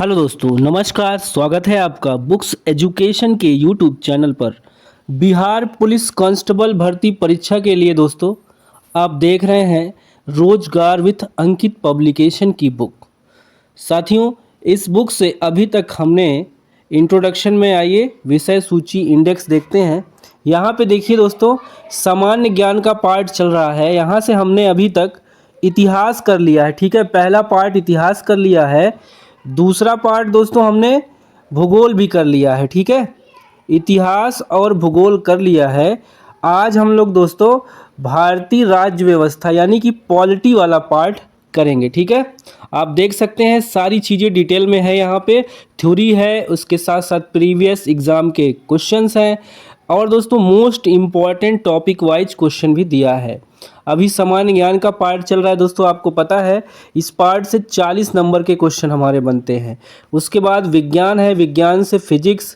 Hello दोस्तों, नमस्कार। स्वागत है आपका बुक्स एजुकेशन के यूट्यूब चैनल पर। बिहार पुलिस कांस्टेबल भर्ती परीक्षा के लिए दोस्तों आप देख रहे हैं रोजगार विथ अंकित पब्लिकेशन की बुक। साथियों, इस बुक से अभी तक हमने इंट्रोडक्शन में आइए विषय सूची इंडेक्स देखते हैं। यहाँ पे देखिए दोस्तों, सामान्य ज्ञान का पार्ट चल रहा है। यहाँ से हमने अभी तक इतिहास कर लिया है, ठीक है। पहला पार्ट इतिहास कर लिया है। दूसरा पार्ट दोस्तों हमने भूगोल भी कर लिया है, ठीक है। इतिहास और भूगोल कर लिया है। आज हम लोग दोस्तों भारतीय राज्य व्यवस्था यानी कि पॉलिटी वाला पार्ट करेंगे, ठीक है। आप देख सकते हैं सारी चीज़ें डिटेल में है। यहाँ पे थ्योरी है, उसके साथ साथ प्रीवियस एग्जाम के क्वेश्चंस हैं और दोस्तों most important topic wise question भी दिया है। अभी सामान्य ज्ञान का पार्ट चल रहा है दोस्तों, आपको पता है इस पार्ट से 40 नंबर के क्वेश्चन हमारे बनते हैं। उसके बाद विज्ञान है, विज्ञान से फिजिक्स,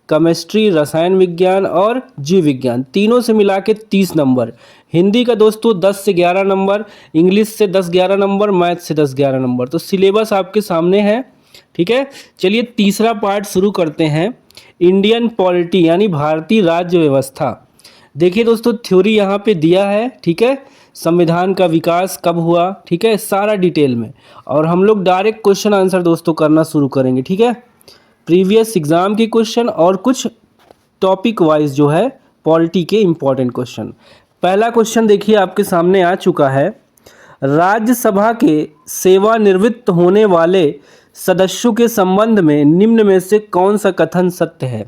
केमिस्ट्री, रसायन विज्ञान और जीव विज्ञान, तीनों से मिला के 30 नंबर। हिंदी का दोस्तों 10 से 11 नंबर, इंग्लिश से 10-11 नंबर, मैथ से 10-11 नंबर। तो सिलेबस आपके सामने है, ठीक है। चलिए तीसरा पार्ट शुरू करते हैं। इंडियन पॉलिटी यानी भारतीय राज्य व्यवस्था। देखिए दोस्तों, थ्योरी यहाँ पे दिया है, ठीक है। संविधान का विकास कब हुआ, ठीक है, सारा डिटेल में। और हम लोग डायरेक्ट क्वेश्चन आंसर दोस्तों करना शुरू करेंगे, ठीक है। प्रीवियस एग्जाम के क्वेश्चन और कुछ टॉपिक वाइज जो है पॉलिटी के इम्पोर्टेंट क्वेश्चन। पहला क्वेश्चन देखिए आपके सामने आ चुका है। राज्यसभा के सेवानिवृत्त होने वाले सदस्यों के संबंध में निम्न में से कौन सा कथन सत्य है।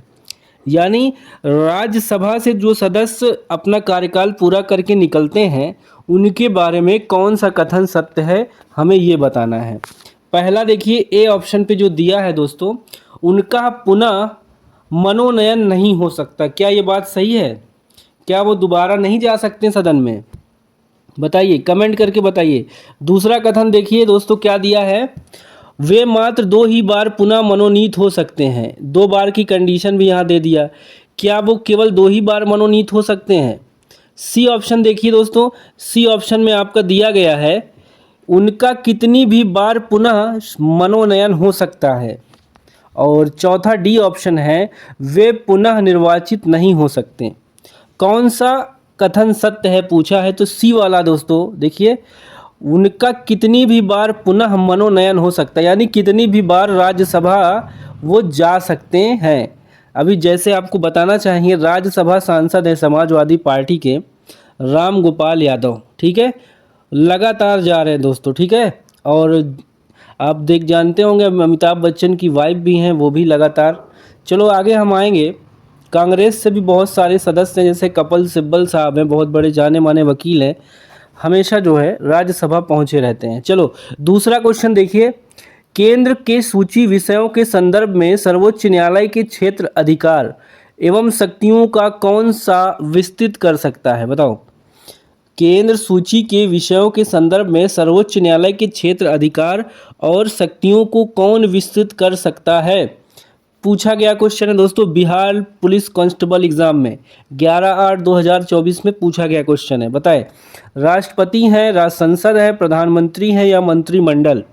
यानी राज्यसभा से जो सदस्य अपना कार्यकाल पूरा करके निकलते हैं उनके बारे में कौन सा कथन सत्य है, हमें ये बताना है। पहला देखिए ए ऑप्शन पे जो दिया है दोस्तों, उनका पुनः मनोनयन नहीं हो सकता। क्या ये बात सही है? क्या वो दोबारा नहीं जा सकते सदन में? बताइए, कमेंट करके बताइए। दूसरा कथन देखिए दोस्तों क्या दिया है, वे मात्र 2 ही बार पुनः मनोनीत हो सकते हैं। 2 बार की कंडीशन भी यहाँ दे दिया। क्या वो केवल 2 ही बार मनोनीत हो सकते हैं? सी ऑप्शन देखिए दोस्तों, सी ऑप्शन में आपका दिया गया है उनका कितनी भी बार पुनः मनोनयन हो सकता है। और चौथा डी ऑप्शन है वे पुनः निर्वाचित नहीं हो सकते। कौन सा कथन सत्य है पूछा है तो सी वाला दोस्तों देखिए, उनका कितनी भी बार पुनः मनोनयन हो सकता है, यानी कितनी भी बार राज्यसभा वो जा सकते हैं। अभी जैसे आपको बताना चाहिए, राज्यसभा सांसद है समाजवादी पार्टी के राम गोपाल यादव, ठीक है। लगातार जा रहे हैं दोस्तों, ठीक है। और आप जानते होंगे अमिताभ बच्चन की वाइफ भी हैं, वो भी लगातार। चलो आगे हम आएंगे। कांग्रेस से भी बहुत सारे सदस्य हैं, जैसे कपिल सिब्बल साहब हैं, बहुत बड़े जाने माने वकील हैं, हमेशा जो है राज्यसभा पहुंचे रहते हैं। चलो दूसरा क्वेश्चन देखिए, केंद्र के सूची विषयों के संदर्भ में सर्वोच्च न्यायालय के क्षेत्र अधिकार एवं शक्तियों का कौन सा विस्तृत कर सकता है, बताओ। केंद्र सूची के विषयों के संदर्भ में सर्वोच्च न्यायालय के क्षेत्र अधिकार और शक्तियों को कौन विस्तृत कर सकता है, पूछा गया क्वेश्चन है दोस्तों। बिहार पुलिस कांस्टेबल एग्जाम में 11/8/2024 में पूछा गया क्वेश्चन है। बताएं, राष्ट्रपति हैं, राज्य संसद है, प्रधानमंत्री हैं या मंत्रिमंडल।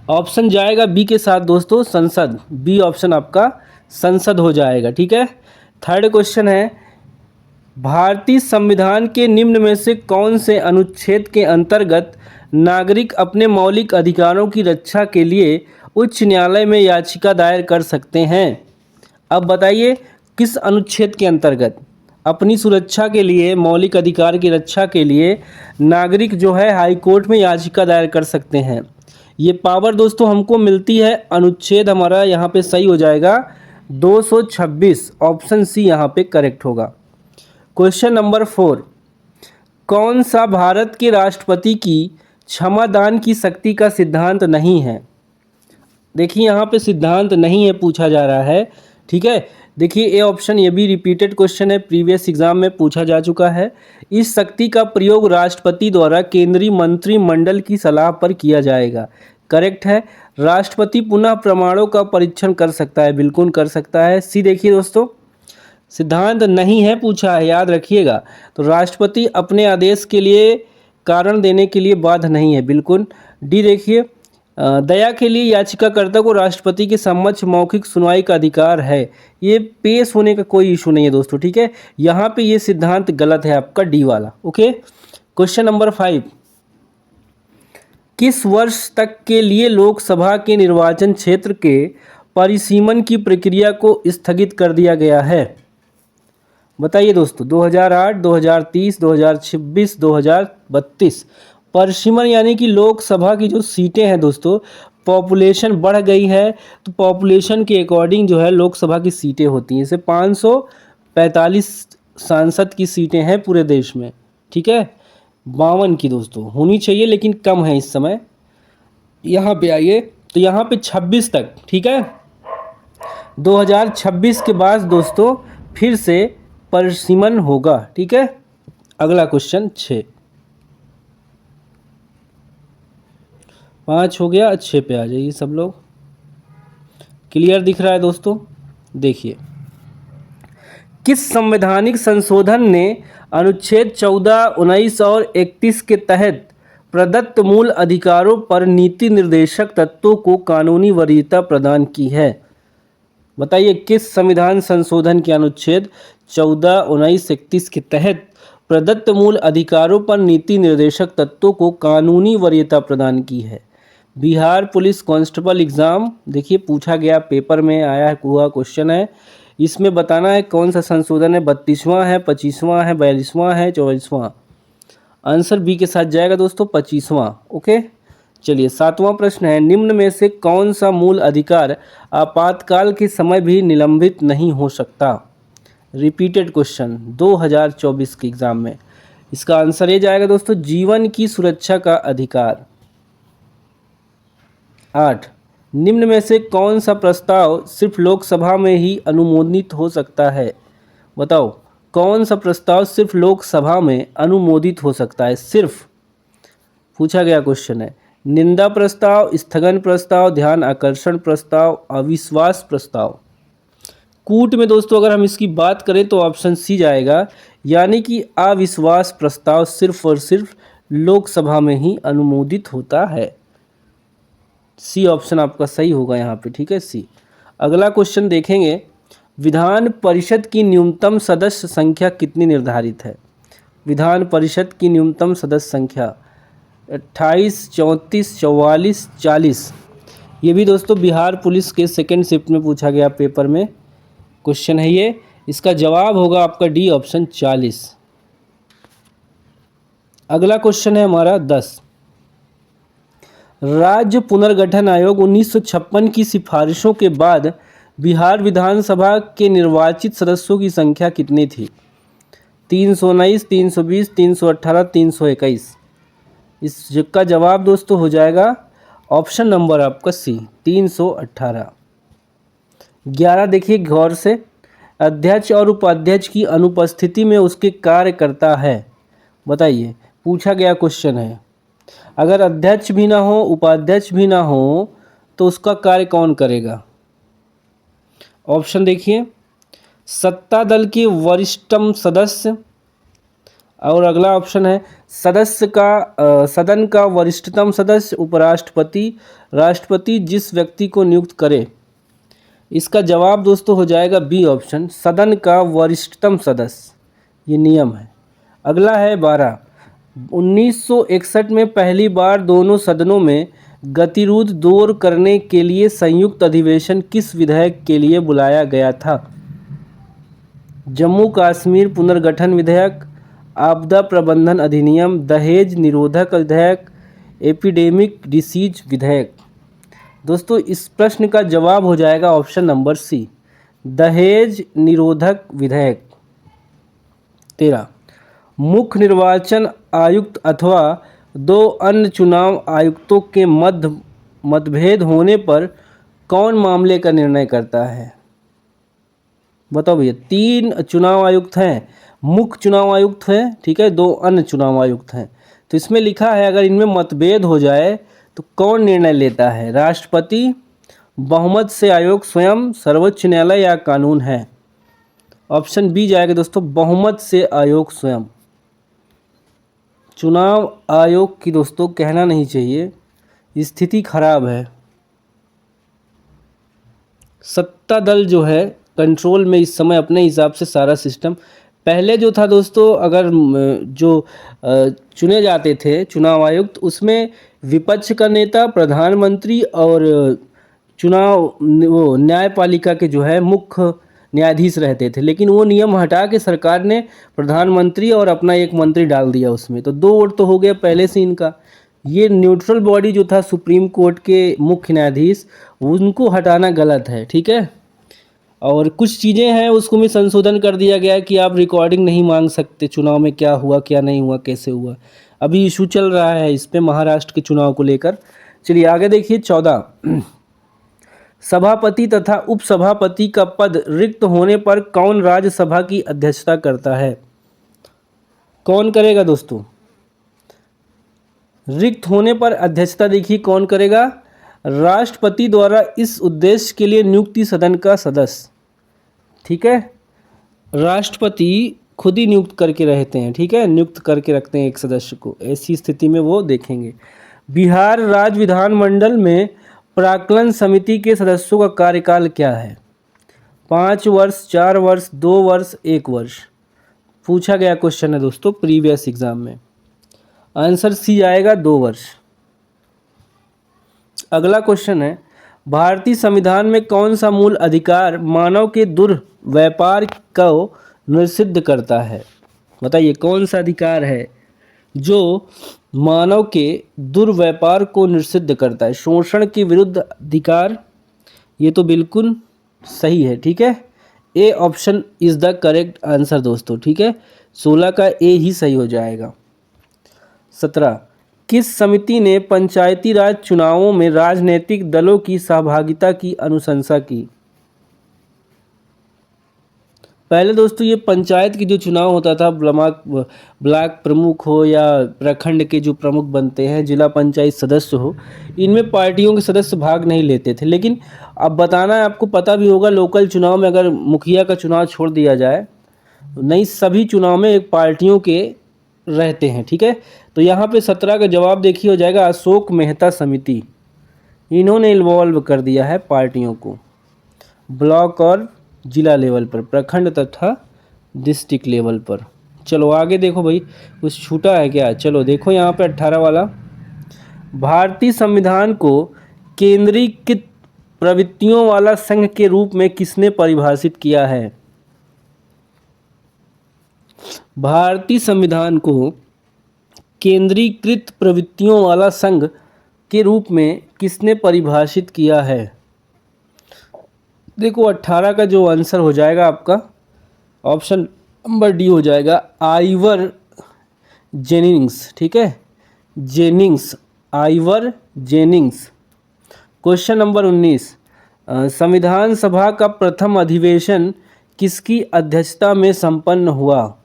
ऑप्शन जाएगा बी के साथ दोस्तों, संसद। बी ऑप्शन आपका संसद हो जाएगा, ठीक है। थर्ड क्वेश्चन है, भारतीय संविधान के निम्न में से कौन से अनुच्छेद के अंतर्गत नागरिक अपने मौलिक अधिकारों की रक्षा के लिए उच्च न्यायालय में याचिका दायर कर सकते हैं। अब बताइए किस अनुच्छेद के अंतर्गत अपनी सुरक्षा के लिए, मौलिक अधिकार की रक्षा के लिए नागरिक जो है हाई कोर्ट में याचिका दायर कर सकते हैं। ये पावर दोस्तों हमको मिलती है, अनुच्छेद हमारा यहाँ पे सही हो जाएगा 226, ऑप्शन सी यहाँ पे करेक्ट होगा। क्वेश्चन नंबर 4, कौन सा भारत के राष्ट्रपति की क्षमादान की शक्ति का सिद्धांत नहीं है। देखिए यहाँ पे सिद्धांत नहीं है पूछा जा रहा है, ठीक है। देखिए ए ऑप्शन, ये भी रिपीटेड क्वेश्चन है, प्रीवियस एग्जाम में पूछा जा चुका है। इस शक्ति का प्रयोग राष्ट्रपति द्वारा केंद्रीय मंत्रिमंडल की सलाह पर किया जाएगा, करेक्ट है। राष्ट्रपति पुनः प्रमाणों का परीक्षण कर सकता है, बिल्कुल कर सकता है। सी देखिए दोस्तों, सिद्धांत नहीं है पूछा है, याद रखिएगा। तो राष्ट्रपति अपने आदेश के लिए कारण देने के लिए बाध्य नहीं है, बिल्कुल। डी देखिए, दया के लिए याचिकाकर्ता को राष्ट्रपति के समक्ष मौखिक सुनवाई का अधिकार है। ये पेश होने का कोई इशू नहीं है दोस्तों, ठीक है। यहाँ पे ये सिद्धांत गलत है आपका डी वाला। ओके, क्वेश्चन नंबर 5, किस वर्ष तक के लिए लोकसभा के निर्वाचन क्षेत्र के परिसीमन की प्रक्रिया को स्थगित कर दिया गया है? बताइए दोस्तों, 2008, 2030, 2026, 2032। परिसीमन यानी कि लोकसभा की जो सीटें हैं दोस्तों, पॉपुलेशन बढ़ गई है तो पॉपुलेशन के अकॉर्डिंग जो है लोकसभा की सीटें होती हैं। जैसे 545 सांसद की सीटें हैं पूरे देश में, ठीक है। 52 की दोस्तों होनी चाहिए लेकिन कम है इस समय। यहाँ पे आइए तो यहाँ पे 26 तक, ठीक है। 2026 के बाद दोस्तों फिर से परिसीमन होगा, ठीक है। अगला क्वेश्चन 6, 5 हो गया, 6 पे आ जाइए सब लोग। क्लियर दिख रहा है दोस्तों? देखिए, किस संवैधानिक संशोधन ने अनुच्छेद 14, 19 और 31 के तहत प्रदत्त मूल अधिकारों पर नीति निर्देशक तत्वों को कानूनी वरीयता प्रदान की है? बताइए, किस संविधान संशोधन के अनुच्छेद 14, 19, 31 के तहत प्रदत्त मूल अधिकारों पर नीति निर्देशक तत्वों को कानूनी वरीयता प्रदान की है? बिहार पुलिस कांस्टेबल एग्ज़ाम देखिए पूछा गया, पेपर में आया हुआ क्वेश्चन है। इसमें बताना है कौन सा संशोधन है, 32वां है, 25वां है, 42वां है, 44वां। आंसर बी के साथ जाएगा दोस्तों, 25वां। ओके, चलिए 7वां प्रश्न है, निम्न में से कौन सा मूल अधिकार आपातकाल के समय भी निलंबित नहीं हो सकता? रिपीटेड क्वेश्चन 2024 के एग्ज़ाम में। इसका आंसर ये जाएगा दोस्तों, जीवन की सुरक्षा का अधिकार। 8, निम्न में से कौन सा प्रस्ताव सिर्फ लोकसभा में ही अनुमोदित हो सकता है? बताओ, कौन सा प्रस्ताव सिर्फ लोकसभा में अनुमोदित हो सकता है? सिर्फ पूछा गया क्वेश्चन है। निंदा प्रस्ताव, स्थगन प्रस्ताव, ध्यान आकर्षण प्रस्ताव, अविश्वास प्रस्ताव। कूट में दोस्तों अगर हम इसकी बात करें तो ऑप्शन सी जाएगा, यानी कि अविश्वास प्रस्ताव सिर्फ और सिर्फ लोकसभा में ही अनुमोदित होता है। सी ऑप्शन आपका सही होगा यहाँ पे, ठीक है, सी। अगला क्वेश्चन देखेंगे, विधान परिषद की न्यूनतम सदस्य संख्या कितनी निर्धारित है? विधान परिषद की न्यूनतम सदस्य संख्या 28, 34, 44, 40। ये भी दोस्तों बिहार पुलिस के सेकेंड शिफ्ट में पूछा गया पेपर में क्वेश्चन है ये। इसका जवाब होगा आपका डी ऑप्शन 40। अगला क्वेश्चन है हमारा 10, राज्य पुनर्गठन आयोग 1956 की सिफारिशों के बाद बिहार विधानसभा के निर्वाचित सदस्यों की संख्या कितनी थी? 319, 320, 318, 321। इसका जवाब दोस्तों हो जाएगा ऑप्शन नंबर आपका सी, 318। 11 देखिए गौर से, अध्यक्ष और उपाध्यक्ष की अनुपस्थिति में उसके कार्य करता है। बताइए, पूछा गया क्वेश्चन है, अगर अध्यक्ष भी ना हो उपाध्यक्ष भी ना हो तो उसका कार्य कौन करेगा? ऑप्शन देखिए, सत्ता दल के वरिष्ठतम सदस्य, और अगला ऑप्शन है सदन का वरिष्ठतम सदस्य, उपराष्ट्रपति, राष्ट्रपति जिस व्यक्ति को नियुक्त करे। इसका जवाब दोस्तों हो जाएगा बी ऑप्शन, सदन का वरिष्ठतम सदस्य, ये नियम है। अगला है 12, 1961 में पहली बार दोनों सदनों में गतिरोध दूर करने के लिए संयुक्त अधिवेशन किस विधेयक के लिए बुलाया गया था? जम्मू कश्मीर पुनर्गठन विधेयक, आपदा प्रबंधन अधिनियम, दहेज निरोधक विधेयक, एपिडेमिक डिसीज विधेयक। दोस्तों इस प्रश्न का जवाब हो जाएगा ऑप्शन नंबर सी, दहेज निरोधक विधेयक। 13, मुख्य निर्वाचन आयुक्त अथवा दो अन्य चुनाव आयुक्तों के मध्य मतभेद होने पर कौन मामले का निर्णय करता है? बताओ भैया, 3 चुनाव आयुक्त हैं, मुख्य चुनाव आयुक्त हैं, ठीक है, 2 अन्य चुनाव आयुक्त हैं। तो इसमें लिखा है अगर इनमें मतभेद हो जाए तो कौन निर्णय लेता है? राष्ट्रपति, बहुमत से आयोग स्वयं, सर्वोच्च न्यायालय या कानून है? ऑप्शन बी जाएगा दोस्तों, बहुमत से आयोग स्वयं। चुनाव आयोग की दोस्तों कहना नहीं चाहिए, स्थिति खराब है। सत्ता दल जो है कंट्रोल में इस समय अपने हिसाब से सारा सिस्टम। पहले जो था दोस्तों, अगर जो चुने जाते थे चुनाव आयुक्त, उसमें विपक्ष का नेता, प्रधानमंत्री और चुनाव वो न्यायपालिका के जो है मुख्य न्यायाधीश रहते थे। लेकिन वो नियम हटा के सरकार ने प्रधानमंत्री और अपना एक मंत्री डाल दिया उसमें, तो 2 वोट तो हो गया पहले से इनका। ये न्यूट्रल बॉडी जो था सुप्रीम कोर्ट के मुख्य न्यायाधीश, उनको हटाना गलत है, ठीक है। और कुछ चीज़ें हैं उसको में संशोधन कर दिया गया है कि आप रिकॉर्डिंग नहीं मांग सकते चुनाव में, क्या हुआ क्या नहीं हुआ कैसे हुआ। अभी इशू चल रहा है इस पे महाराष्ट्र के चुनाव को लेकर। चलिए आगे देखिए 14, सभापति तथा उपसभापति का पद रिक्त होने पर कौन राज्यसभा की अध्यक्षता करता है? कौन करेगा दोस्तों? रिक्त होने पर अध्यक्षता देखिए कौन करेगा? राष्ट्रपति द्वारा इस उद्देश्य के लिए नियुक्ति सदन का सदस्य, ठीक है। राष्ट्रपति खुद ही नियुक्त करके रहते हैं, ठीक है, नियुक्त करके रखते हैं एक सदस्य को। ऐसी स्थिति में वो देखेंगे। बिहार राज्य विधानमंडल में प्राक्कलन समिति के सदस्यों का कार्यकाल क्या है? 5 वर्ष, 4 वर्ष, 2 वर्ष, 1 वर्ष। पूछा गया क्वेश्चन है दोस्तों प्रीवियस एग्जाम में। आंसर सी आएगा, 2 वर्ष। अगला क्वेश्चन है, भारतीय संविधान में कौन सा मूल अधिकार मानव के दुर्व्यापार को निषिद्ध करता है? बताइए कौन सा अधिकार है जो मानव के दुर्व्यापार को निषिद्ध करता है? शोषण के विरुद्ध अधिकार, ये तो बिल्कुल सही है, ठीक है। A option is the correct answer दोस्तों, ठीक है। 16 का ए ही सही हो जाएगा। 17, किस समिति ने पंचायती राज चुनावों में राजनीतिक दलों की सहभागिता की अनुशंसा की? पहले दोस्तों ये पंचायत की जो चुनाव होता था, ब्लॉक प्रमुख हो या प्रखंड के जो प्रमुख बनते हैं, जिला पंचायत सदस्य हो, इनमें पार्टियों के सदस्य भाग नहीं लेते थे। लेकिन अब बताना है आपको, पता भी होगा, लोकल चुनाव में अगर मुखिया का चुनाव छोड़ दिया जाए, नहीं सभी चुनाव में एक पार्टियों के रहते हैं, ठीक है। तो यहाँ पे 17 का जवाब देखिए हो जाएगा अशोक मेहता समिति। इन्होंने इन्वॉल्व कर दिया है पार्टियों को ब्लॉक और जिला लेवल पर, प्रखंड तथा डिस्ट्रिक्ट लेवल पर। चलो आगे देखो भाई, कुछ छूटा है क्या? चलो देखो यहाँ पे 18 वाला, भारतीय संविधान को केंद्रीकृत प्रवृत्तियों वाला संघ के रूप में किसने परिभाषित किया है? भारतीय संविधान को केंद्रीकृत प्रवृत्तियों वाला संघ के रूप में किसने परिभाषित किया है? देखो 18 का जो आंसर हो जाएगा आपका ऑप्शन नंबर डी हो जाएगा, आइवर जेनिंग्स, ठीक है, Jennings, Ivor Jennings. Question number 19, संविधान सभा का प्रथम अधिवेशन किसकी अध्यक्षता में संपन्न हुआ?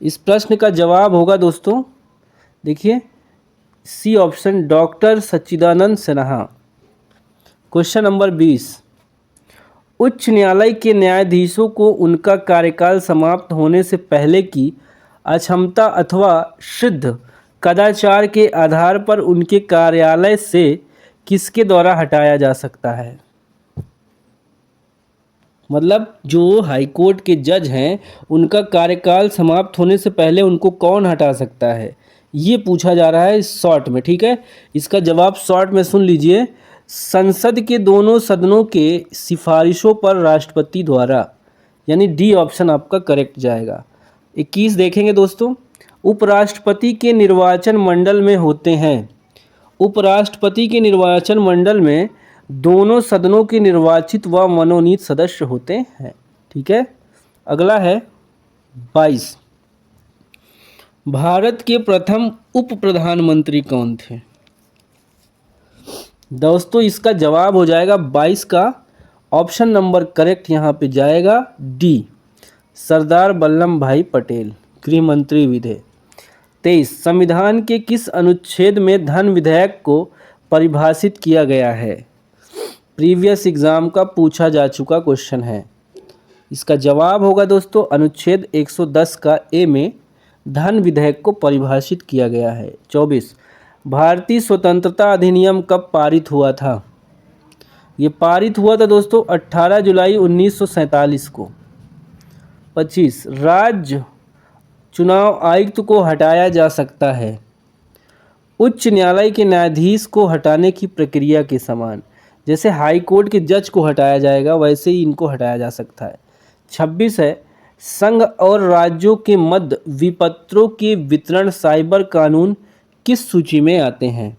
इस प्रश्न का जवाब होगा दोस्तों, देखिए सी ऑप्शन, डॉक्टर सच्चिदानंद सिन्हा। क्वेश्चन नंबर 20, उच्च न्यायालय के न्यायाधीशों को उनका कार्यकाल समाप्त होने से पहले की अक्षमता अथवा सिद्ध कदाचार के आधार पर उनके कार्यालय से किसके द्वारा हटाया जा सकता है? मतलब जो हाई कोर्ट के जज हैं उनका कार्यकाल समाप्त होने से पहले उनको कौन हटा सकता है, ये पूछा जा रहा है शॉर्ट में, ठीक है। इसका जवाब शॉर्ट में सुन लीजिए, संसद के दोनों सदनों के सिफारिशों पर राष्ट्रपति द्वारा, यानी डी ऑप्शन आपका करेक्ट जाएगा। 21 देखेंगे दोस्तों, उपराष्ट्रपति के निर्वाचन मंडल में होते हैं, उपराष्ट्रपति के निर्वाचन मंडल में दोनों सदनों के निर्वाचित व मनोनीत सदस्य होते हैं, ठीक है। अगला है 22, भारत के प्रथम उप प्रधानमंत्री कौन थे? दोस्तों इसका जवाब हो जाएगा 22 का ऑप्शन नंबर करेक्ट यहाँ पे जाएगा डी, सरदार वल्लभ भाई पटेल, गृह मंत्री भी थे। 23, संविधान के किस अनुच्छेद में धन विधेयक को परिभाषित किया गया है? प्रीवियस एग्जाम का पूछा जा चुका क्वेश्चन है। इसका जवाब होगा दोस्तों अनुच्छेद 110 का ए में धन विधेयक को परिभाषित किया गया है। 24, भारतीय स्वतंत्रता अधिनियम कब पारित हुआ था? ये पारित हुआ था दोस्तों 18 जुलाई 1947 को। 25 राज्य चुनाव आयुक्त को हटाया जा सकता है। उच्च न्यायालय के न्यायाधीश को हटाने की प्रक्रिया के समान, जैसे हाई कोर्ट के जज को हटाया जाएगा वैसे ही इनको हटाया जा सकता है। 26 है संघ और राज्यों के मध्य विपत्रों के वितरण साइबर कानून किस सूची में आते हैं?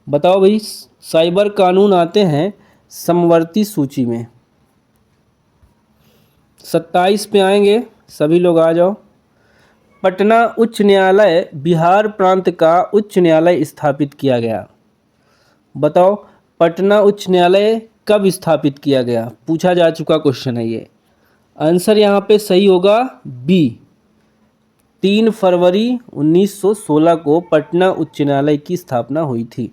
बताओ भाई, साइबर कानून आते हैं समवर्ती सूची में। 27 पे आएंगे, सभी लोग आ जाओ। पटना उच्च न्यायालय बिहार प्रांत का उच्च न्यायालय स्थापित किया गया। बताओ पटना उच्च न्यायालय कब स्थापित किया गया? पूछा जा चुका क्वेश्चन है ये। आंसर यहाँ पे सही होगा बी, 3 फरवरी 1916 को पटना उच्च न्यायालय की स्थापना हुई थी।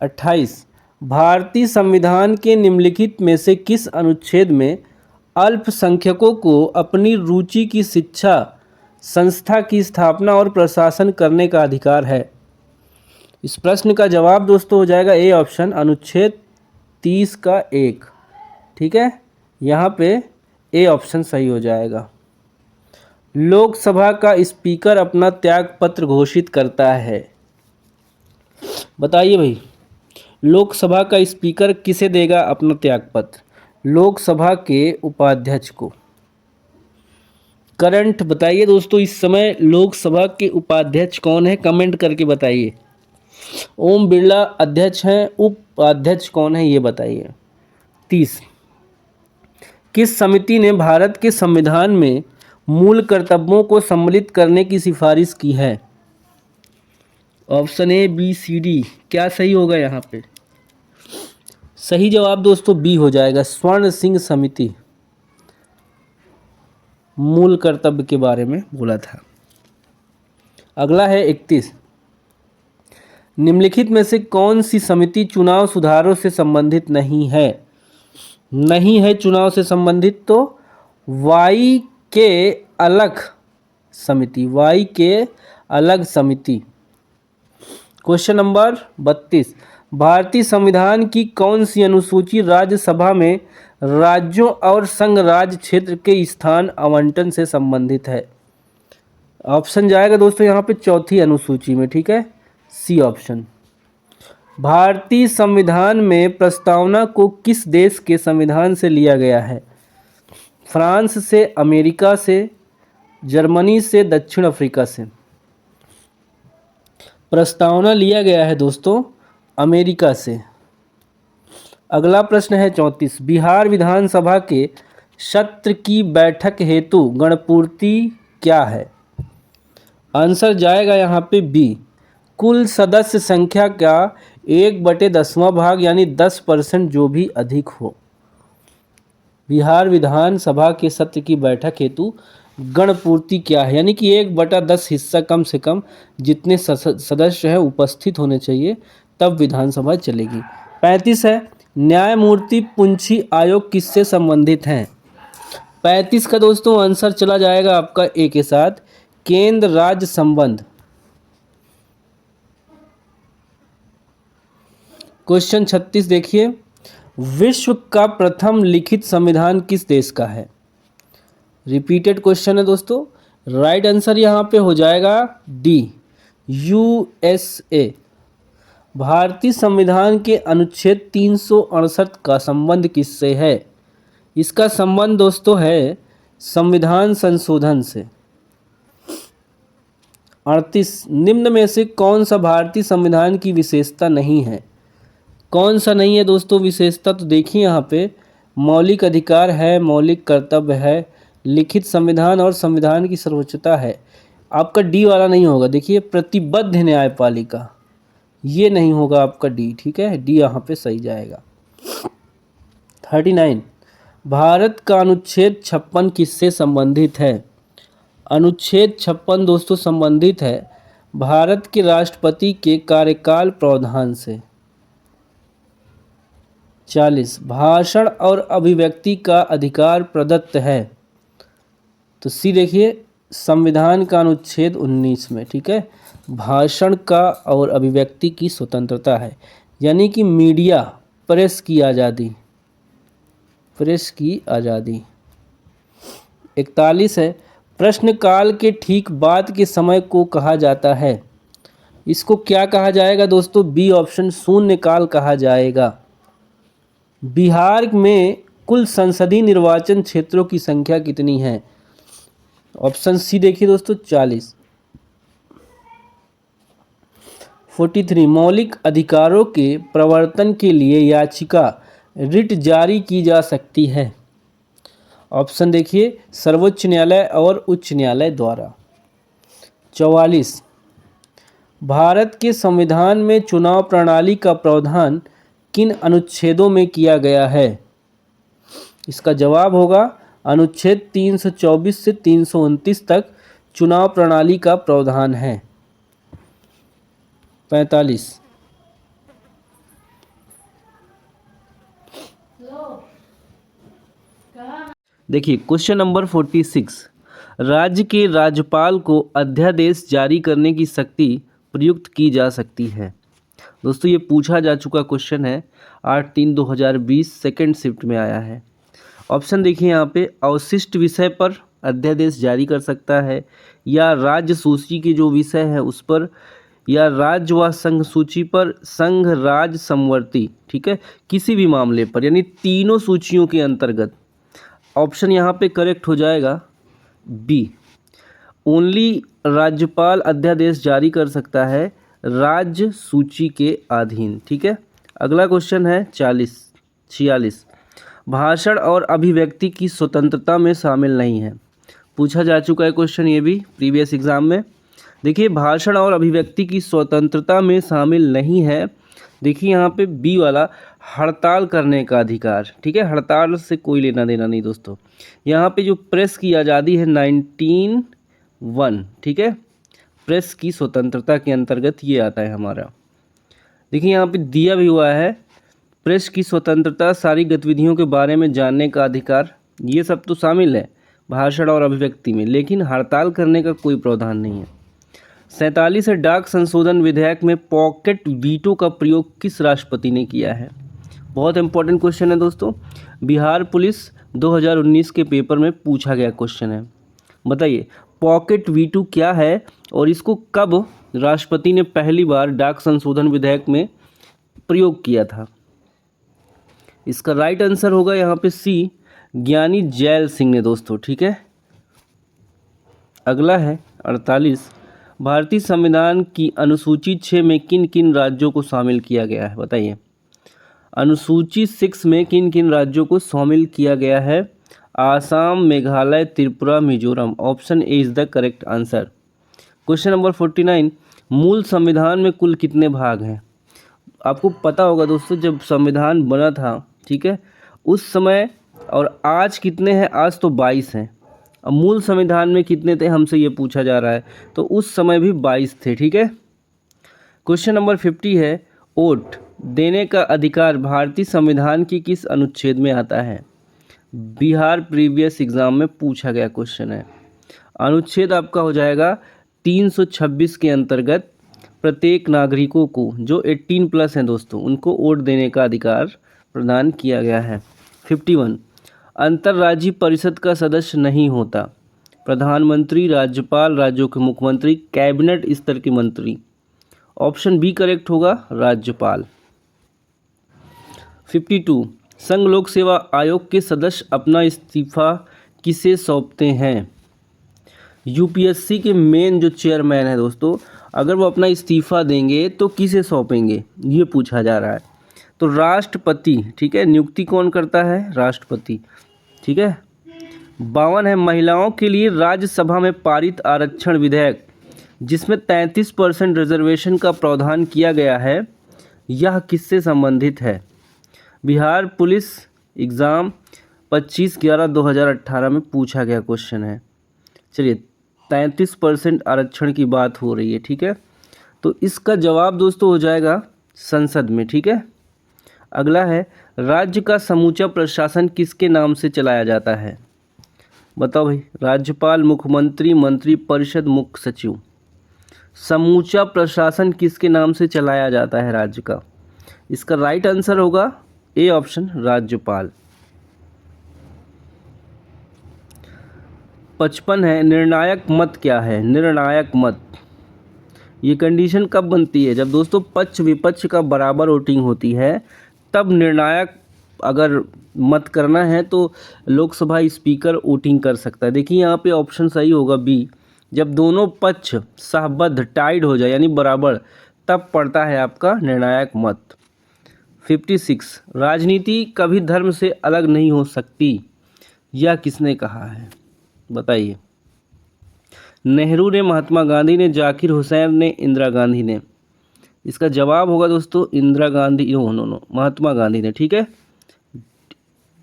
28 भारतीय संविधान के निम्नलिखित में से किस अनुच्छेद में अल्पसंख्यकों को अपनी रुचि की शिक्षा संस्था की स्थापना और प्रशासन करने का अधिकार है? इस प्रश्न का जवाब दोस्तों हो जाएगा ए ऑप्शन, अनुच्छेद 30 का 1। ठीक है, यहाँ पे ए ऑप्शन सही हो जाएगा। लोकसभा का स्पीकर अपना त्यागपत्र घोषित करता है। बताइए भाई, लोकसभा का स्पीकर किसे देगा अपना त्यागपत्र? लोकसभा के उपाध्यक्ष को। करंट बताइए दोस्तों, इस समय लोकसभा के उपाध्यक्ष कौन है? कमेंट करके बताइए। ओम बिरला अध्यक्ष हैं, उपाध्यक्ष कौन है ये बताइए। 30 किस समिति ने भारत के संविधान में मूल कर्तव्यों को सम्मिलित करने की सिफारिश की है? Option A B C D, क्या सही होगा यहाँ पे? सही जवाब दोस्तों बी हो जाएगा, स्वर्ण सिंह समिति मूल कर्तव्य के बारे में बोला था। अगला है 31 निम्नलिखित में से कौन सी समिति चुनाव सुधारों से संबंधित नहीं है? नहीं है चुनाव से संबंधित तो वाई के अलग समिति, वाई के अलग समिति। क्वेश्चन नंबर 32 भारतीय संविधान की कौन सी अनुसूची राज्यसभा में राज्यों और संघ राज्य क्षेत्र के स्थान आवंटन से संबंधित है? ऑप्शन जाएगा दोस्तों यहाँ पे चौथी अनुसूची में। ठीक है, सी ऑप्शन। भारतीय संविधान में प्रस्तावना को किस देश के संविधान से लिया गया है? फ्रांस से, अमेरिका से, जर्मनी से, दक्षिण अफ्रीका से। प्रस्तावना लिया गया है दोस्तों अमेरिका से। अगला प्रश्न है 34 बिहार विधानसभा के सत्र की बैठक हेतु गणपूर्ति क्या है? आंसर जाएगा यहाँ पे बी, कुल सदस्य संख्या का 1/10वां भाग यानी 10% जो भी अधिक हो। बिहार विधानसभा के सत्र की बैठक हेतु गणपूर्ति क्या है? यानी कि 1/10 हिस्सा कम से कम जितने सदस्य हैं उपस्थित होने चाहिए, तब विधानसभा चलेगी। 35 है न्यायमूर्ति पुंछी आयोग किससे संबंधित हैं? 35 का दोस्तों आंसर चला जाएगा आपका ए के साथ, केंद्र राज्य संबंध। क्वेश्चन 36 देखिए, विश्व का प्रथम लिखित संविधान किस देश का है? रिपीटेड क्वेश्चन है दोस्तों। राइट आंसर यहाँ पे हो जाएगा डी, यूएसए। भारतीय संविधान के अनुच्छेद 368 का संबंध किससे है? इसका संबंध दोस्तों है संविधान संशोधन से। 38 निम्न में से कौन सा भारतीय संविधान की विशेषता नहीं है? कौन सा नहीं है दोस्तों विशेषता? तो देखिए यहाँ पे मौलिक अधिकार है, मौलिक कर्तव्य है, लिखित संविधान और संविधान की सर्वोच्चता है। आपका डी वाला नहीं होगा। देखिए प्रतिबद्ध न्यायपालिका, ये नहीं होगा आपका डी। ठीक है, डी यहाँ पे सही जाएगा। 39 भारत का अनुच्छेद 56 किससे संबंधित है? अनुच्छेद 56 दोस्तों संबंधित है भारत के राष्ट्रपति के कार्यकाल प्रावधान से। 40 भाषण और अभिव्यक्ति का अधिकार प्रदत्त है। तो सी देखिए संविधान का अनुच्छेद 19 में। ठीक है, भाषण का और अभिव्यक्ति की स्वतंत्रता है, यानी कि मीडिया, प्रेस की आज़ादी, प्रेस की आज़ादी। 41 है, प्रश्नकाल के ठीक बाद के समय को कहा जाता है। इसको क्या कहा जाएगा दोस्तों? बी ऑप्शन, शून्यकाल कहा जाएगा। बिहार में कुल संसदीय निर्वाचन क्षेत्रों की संख्या कितनी है? ऑप्शन सी देखिए दोस्तों, 40। 43, मौलिक अधिकारों के प्रवर्तन के लिए याचिका, रिट जारी की जा सकती है। ऑप्शन देखिए, सर्वोच्च न्यायालय और उच्च न्यायालय द्वारा। 44, भारत के संविधान में चुनाव प्रणाली का प्रावधान किन अनुच्छेदों में किया गया है? इसका जवाब होगा अनुच्छेद 324 से 329 तक चुनाव प्रणाली का प्रावधान है। 45, देखिए क्वेश्चन नंबर 46, राज्य के राज्यपाल को अध्यादेश जारी करने की शक्ति प्रयुक्त की जा सकती है। दोस्तों ये पूछा जा चुका क्वेश्चन है, 8/3/2020 सेकेंड शिफ्ट में आया है। ऑप्शन देखिए यहाँ पे, अवशिष्ट विषय पर अध्यादेश जारी कर सकता है, या राज्य सूची के जो विषय है उस पर, या राज्य व संघ सूची पर, संघ राज्य समवर्ती, ठीक है, किसी भी मामले पर, यानी तीनों सूचियों के अंतर्गत। ऑप्शन यहाँ पे करेक्ट हो जाएगा बी, ओनली राज्यपाल अध्यादेश जारी कर सकता है राज्य सूची के अधीन, ठीक है। अगला क्वेश्चन है 46, भाषण और अभिव्यक्ति की स्वतंत्रता में शामिल नहीं है। पूछा जा चुका है क्वेश्चन ये भी प्रीवियस एग्जाम में। देखिए भाषण और अभिव्यक्ति की स्वतंत्रता में शामिल नहीं है। देखिए यहाँ पे बी वाला, हड़ताल करने का अधिकार, ठीक है, हड़ताल से कोई लेना देना नहीं दोस्तों। यहाँ पे जो प्रेस की आज़ादी है 19(1), ठीक है, प्रेस की स्वतंत्रता के अंतर्गत ये आता है हमारा। देखिए यहाँ पे दिया भी हुआ है, प्रेस की स्वतंत्रता, सारी गतिविधियों के बारे में जानने का अधिकार, ये सब तो शामिल है भाषण और अभिव्यक्ति में, लेकिन हड़ताल करने का कोई प्रावधान नहीं है। 47 है, डाक संशोधन विधेयक में पॉकेट वीटो का प्रयोग किस राष्ट्रपति ने किया है? बहुत इंपॉर्टेंट क्वेश्चन है दोस्तों, बिहार पुलिस 2019 के पेपर में पूछा गया क्वेश्चन है। बताइए पॉकेट वीटो क्या है और इसको कब राष्ट्रपति ने पहली बार डाक संशोधन विधेयक में प्रयोग किया था? इसका राइट आंसर होगा यहाँ पे सी, ज्ञानी जैल सिंह ने दोस्तों, ठीक है। अगला है 48, भारतीय संविधान की अनुसूची 6 में किन किन राज्यों को शामिल किया गया है? बताइए अनुसूची 6 में किन किन राज्यों को शामिल किया गया है? Assam, Meghalaya, Tripura, Mizoram. Option A is the correct answer. Question number 49, मूल संविधान में कुल कितने भाग हैं? आपको पता होगा दोस्तों, जब संविधान बना था, ठीक है, उस समय और आज कितने हैं? आज तो 22 हैं। अब मूल संविधान में कितने थे हमसे ये पूछा जा रहा है, तो उस समय भी 22 थे, ठीक है। क्वेश्चन नंबर 50 है, वोट देने का अधिकार भारतीय संविधान की किस अनुच्छेद में आता है? बिहार प्रीवियस एग्जाम में पूछा गया क्वेश्चन है। अनुच्छेद आपका हो जाएगा 326 के अंतर्गत प्रत्येक नागरिकों को जो 18+ हैं दोस्तों, उनको वोट देने का अधिकार प्रदान किया गया है। 51, अंतर्राज्यीय परिषद का सदस्य नहीं होता प्रधानमंत्री, राज्यपाल, राज्यों के मुख्यमंत्री, कैबिनेट स्तर के मंत्री। ऑप्शन बी करेक्ट होगा, राज्यपाल। 52, संघ लोक सेवा आयोग के सदस्य अपना इस्तीफा किसे सौंपते हैं? यूपीएससी के मेन जो चेयरमैन है दोस्तों, अगर वो अपना इस्तीफा देंगे तो किसे सौंपेंगे, ये पूछा जा रहा है। तो राष्ट्रपति, ठीक है, नियुक्ति कौन करता है? राष्ट्रपति, ठीक है। 52 है, महिलाओं के लिए राज्यसभा में पारित आरक्षण विधेयक जिसमें 33% रिजर्वेशन का प्रावधान किया गया है, यह किससे संबंधित है? बिहार पुलिस एग्ज़ाम 25/11/2018 में पूछा गया क्वेश्चन है। चलिए 33% आरक्षण की बात हो रही है, ठीक है, तो इसका जवाब दोस्तों हो जाएगा संसद में, ठीक है। अगला है, राज्य का समूचा प्रशासन किसके नाम से चलाया जाता है? बताओ भाई, राज्यपाल, मुख्यमंत्री, मंत्री परिषद, मुख्य सचिव। समूचा प्रशासन किसके नाम से चलाया जाता है राज्य का? इसका राइट आंसर होगा ए ऑप्शन, राज्यपाल। 55 है, निर्णायक मत क्या है? निर्णायक मत ये कंडीशन कब बनती है? जब दोस्तों पक्ष विपक्ष का बराबर वोटिंग होती है, तब निर्णायक अगर मत करना है तो लोकसभा स्पीकर वोटिंग कर सकता है। देखिए यहाँ पे ऑप्शन सही होगा बी, जब दोनों पक्ष सहबद्ध टाइड हो जाए यानी बराबर, तब पड़ता है आपका निर्णायक मत। 56, राजनीति कभी धर्म से अलग नहीं हो सकती, यह किसने कहा है? बताइए। नेहरू ने, महात्मा गांधी ने, जाकिर हुसैन ने, इंदिरा गांधी ने? इसका जवाब होगा दोस्तों इंदिरा गांधी, नो, महात्मा गांधी ने। ठीक है,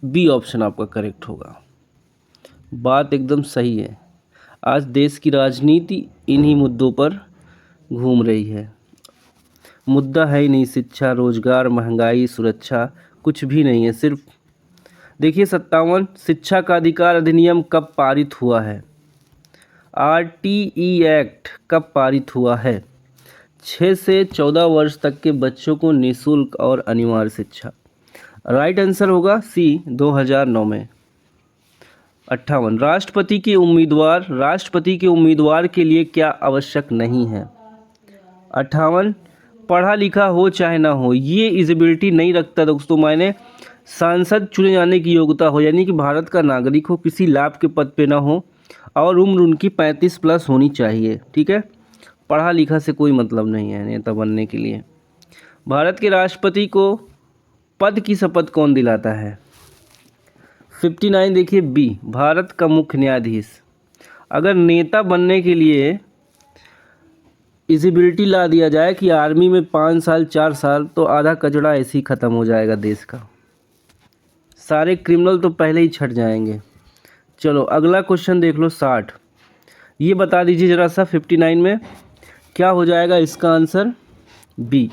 बी ऑप्शन आपका करेक्ट होगा। बात एकदम सही है। आज देश की राजनीति इन्हीं मुद्दों पर घूम रही है। मुद्दा है ही नहीं शिक्षा, रोजगार, महंगाई, सुरक्षा, कुछ भी नहीं है। सिर्फ देखिए 57, शिक्षा का अधिकार अधिनियम कब पारित हुआ है? RTE एक्ट कब पारित हुआ है? 6 से 14 वर्ष तक के बच्चों को निःशुल्क और अनिवार्य शिक्षा। राइट आंसर होगा सी, 2009 में। 58, राष्ट्रपति के उम्मीदवार के लिए क्या आवश्यक नहीं है? 58, पढ़ा लिखा हो चाहे ना हो, ये इलिजिबिलिटी नहीं रखता दोस्तों मायने। सांसद चुने जाने की योग्यता हो, यानी कि भारत का नागरिक हो, किसी लाभ के पद पे ना हो, और उम्र उनकी 35 प्लस होनी चाहिए। ठीक है, पढ़ा लिखा से कोई मतलब नहीं है नेता बनने के लिए। भारत के राष्ट्रपति को पद की शपथ कौन दिलाता है? 59 देखिए बी, भारत का मुख्य न्यायाधीश। अगर नेता बनने के लिए इलिजिबिलिटी ला दिया जाए कि आर्मी में 5 साल 4 साल, तो आधा कचड़ा ऐसे ही ख़त्म हो जाएगा देश का। सारे क्रिमिनल तो पहले ही छट जाएंगे। चलो अगला क्वेश्चन देख लो 60। ये बता दीजिए ज़रा सा 59 में क्या हो जाएगा इसका आंसर? बी,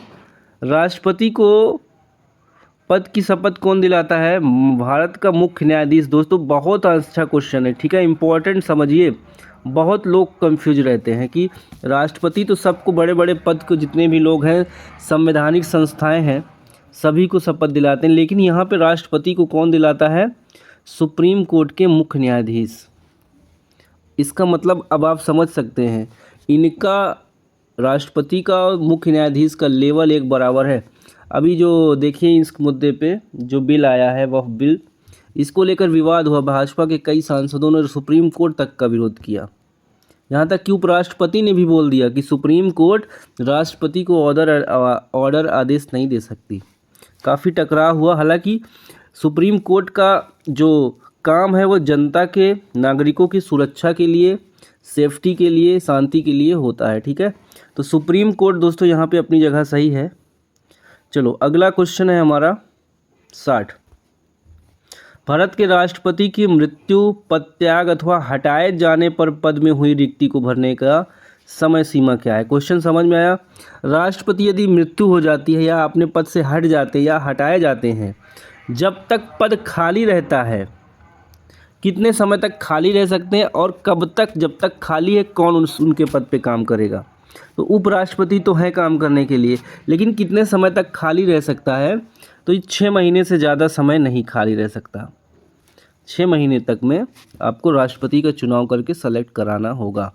राष्ट्रपति को पद की शपथ कौन दिलाता है? भारत का मुख्य न्यायाधीश। दोस्तों बहुत अच्छा क्वेश्चन है, ठीक है, इंपॉर्टेंट समझिए। बहुत लोग कंफ्यूज रहते हैं कि राष्ट्रपति तो सबको, बड़े बड़े पद को जितने भी लोग हैं, संवैधानिक संस्थाएं हैं, सभी को शपथ दिलाते हैं, लेकिन यहाँ पे राष्ट्रपति को कौन दिलाता है? सुप्रीम कोर्ट के मुख्य न्यायाधीश। इसका मतलब अब आप समझ सकते हैं, इनका, राष्ट्रपति का और मुख्य न्यायाधीश का लेवल एक बराबर है। अभी जो देखिए इस मुद्दे पे जो बिल आया है, वह बिल, इसको लेकर विवाद हुआ, भाजपा के कई सांसदों ने सुप्रीम कोर्ट तक का विरोध किया। यहाँ तक कि उपराष्ट्रपति ने भी बोल दिया कि सुप्रीम कोर्ट राष्ट्रपति को ऑर्डर आदेश नहीं दे सकती। काफ़ी टकराव हुआ। हालांकि सुप्रीम कोर्ट का जो काम है वो जनता के, नागरिकों की सुरक्षा के लिए, सेफ्टी के लिए, शांति के लिए होता है। ठीक है, तो सुप्रीम कोर्ट दोस्तों यहाँ पे अपनी जगह सही है। चलो अगला क्वेश्चन है हमारा 60। भारत के राष्ट्रपति की मृत्यु, पदत्याग अथवा हटाए जाने पर पद में हुई रिक्ति को भरने का समय सीमा क्या है? क्वेश्चन समझ में आया? राष्ट्रपति यदि मृत्यु हो जाती है या अपने पद से हट जाते या हटाए जाते हैं, जब तक पद खाली रहता है, कितने समय तक खाली रह सकते हैं और कब तक, जब तक खाली है कौन उनके पद पे काम करेगा? तो उपराष्ट्रपति तो है काम करने के लिए, लेकिन कितने समय तक खाली रह सकता है? तो ये 6 महीने से ज़्यादा समय नहीं खाली रह सकता। 6 महीने तक में आपको राष्ट्रपति का चुनाव करके सेलेक्ट कराना होगा।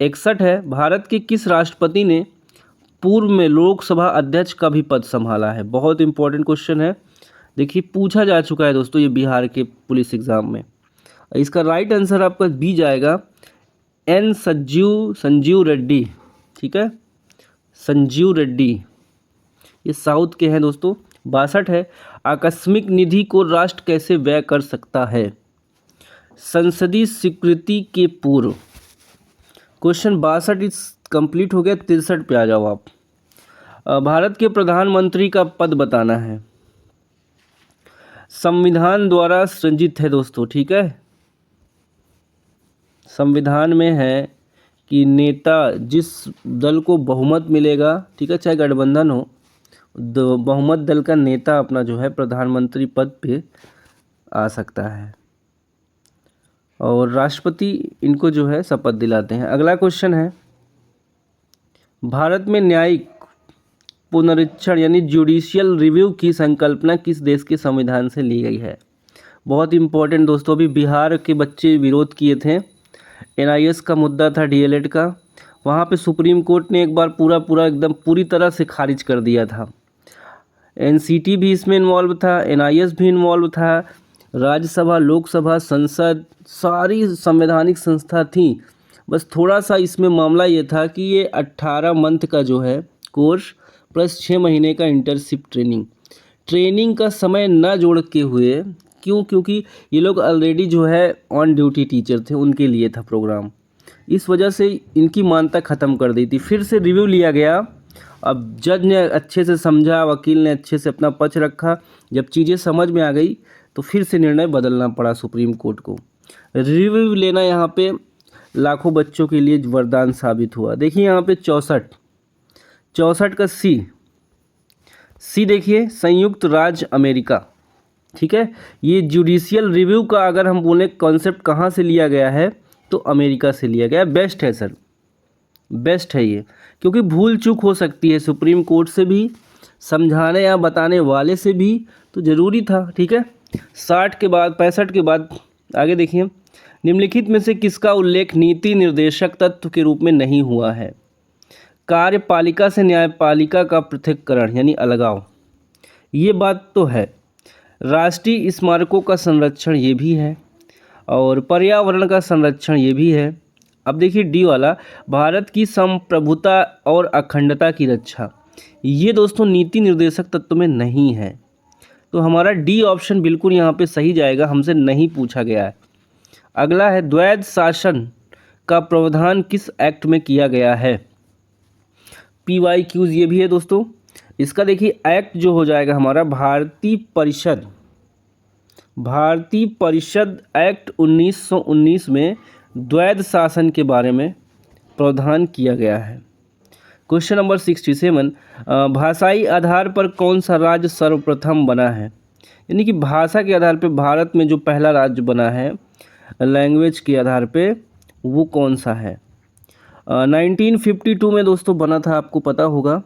61 है, भारत के किस राष्ट्रपति ने पूर्व में लोकसभा अध्यक्ष का भी पद संभाला है? बहुत इंपॉर्टेंट क्वेश्चन है, देखिए पूछा जा चुका है दोस्तों ये बिहार के पुलिस एग्ज़ाम में। इसका राइट आंसर आपका बी जाएगा, एन संजीव रेड्डी। ठीक है, संजीव रेड्डी, ये साउथ के हैं दोस्तों। 62 है, आकस्मिक निधि को राष्ट्र कैसे व्यय कर सकता है? संसदीय स्वीकृति के पूर्व। क्वेश्चन 62 इस कंप्लीट हो गया। 63 पे आ जाओ आप। भारत के प्रधानमंत्री का पद बताना है। संविधान द्वारा सृजित है दोस्तों। ठीक है, संविधान में है कि नेता, जिस दल को बहुमत मिलेगा, ठीक है, चाहे गठबंधन हो, बहुमत दल का नेता अपना जो है प्रधानमंत्री पद पे आ सकता है, और राष्ट्रपति इनको जो है शपथ दिलाते हैं। अगला क्वेश्चन है भारत में न्यायिक पुनरीक्षण यानी जुडिशियल रिव्यू की संकल्पना किस देश के संविधान से ली गई है? बहुत इंपॉर्टेंट दोस्तों, अभी बिहार के बच्चे विरोध किए थे, एनआईएस का मुद्दा था, डीएलएड का, वहाँ पे सुप्रीम कोर्ट ने एक बार पूरा एकदम पूरी तरह से खारिज कर दिया था। एनसीटी भी इसमें इन्वॉल्व था, एनआईएस भी इन्वॉल्व था, राज्यसभा, लोकसभा, संसद, सारी संवैधानिक संस्था थी। बस थोड़ा सा इसमें मामला ये था कि ये 18 मंथ का जो है कोर्स प्लस 6 महीने का इंटर्नशिप ट्रेनिंग का समय ना जोड़ के हुए, क्यों? क्योंकि ये लोग ऑलरेडी जो है ऑन ड्यूटी टीचर थे, उनके लिए था प्रोग्राम, इस वजह से इनकी मान्यता ख़त्म कर दी थी। फिर से रिव्यू लिया गया, अब जज ने अच्छे से समझा, वकील ने अच्छे से अपना पक्ष रखा, जब चीज़ें समझ में आ गई तो फिर से निर्णय बदलना पड़ा सुप्रीम कोर्ट को। रिव्यू लेना यहाँ पे लाखों बच्चों के लिए वरदान साबित हुआ। देखिए यहाँ पे 64 का सी देखिए, संयुक्त राज्य अमेरिका, ठीक है। ये जुडिशियल रिव्यू का अगर हम बोलें कॉन्सेप्ट कहाँ से लिया गया है तो अमेरिका से लिया गया है। बेस्ट है सर, बेस्ट है ये, क्योंकि भूल चूक हो सकती है सुप्रीम कोर्ट से भी, समझाने या बताने वाले से भी, तो ज़रूरी था, ठीक है। 65 के बाद आगे देखिए, निम्नलिखित में से किसका उल्लेख नीति निर्देशक तत्व के रूप में नहीं हुआ है? कार्यपालिका से न्यायपालिका का पृथक्करण यानी अलगाव, ये बात तो है। राष्ट्रीय स्मारकों का संरक्षण ये भी है, और पर्यावरण का संरक्षण ये भी है। अब देखिए डी वाला, भारत की संप्रभुता और अखंडता की रक्षा, ये दोस्तों नीति निर्देशक तत्व में नहीं है, तो हमारा डी ऑप्शन बिल्कुल यहाँ पे सही जाएगा, हमसे नहीं पूछा गया है। अगला है, द्वैध शासन का प्रावधान किस एक्ट में किया गया है? PYQs ये भी है दोस्तों। इसका देखिए एक्ट जो हो जाएगा हमारा भारतीय परिषद एक्ट 1919 में द्वैध शासन के बारे में प्रावधान किया गया है। क्वेश्चन नंबर 67, भाषाई आधार पर कौन सा राज्य सर्वप्रथम बना है? यानी कि भाषा के आधार पर भारत में जो पहला राज्य बना है लैंग्वेज के आधार पे, वो कौन सा है? 1952 में दोस्तों बना था, आपको पता होगा।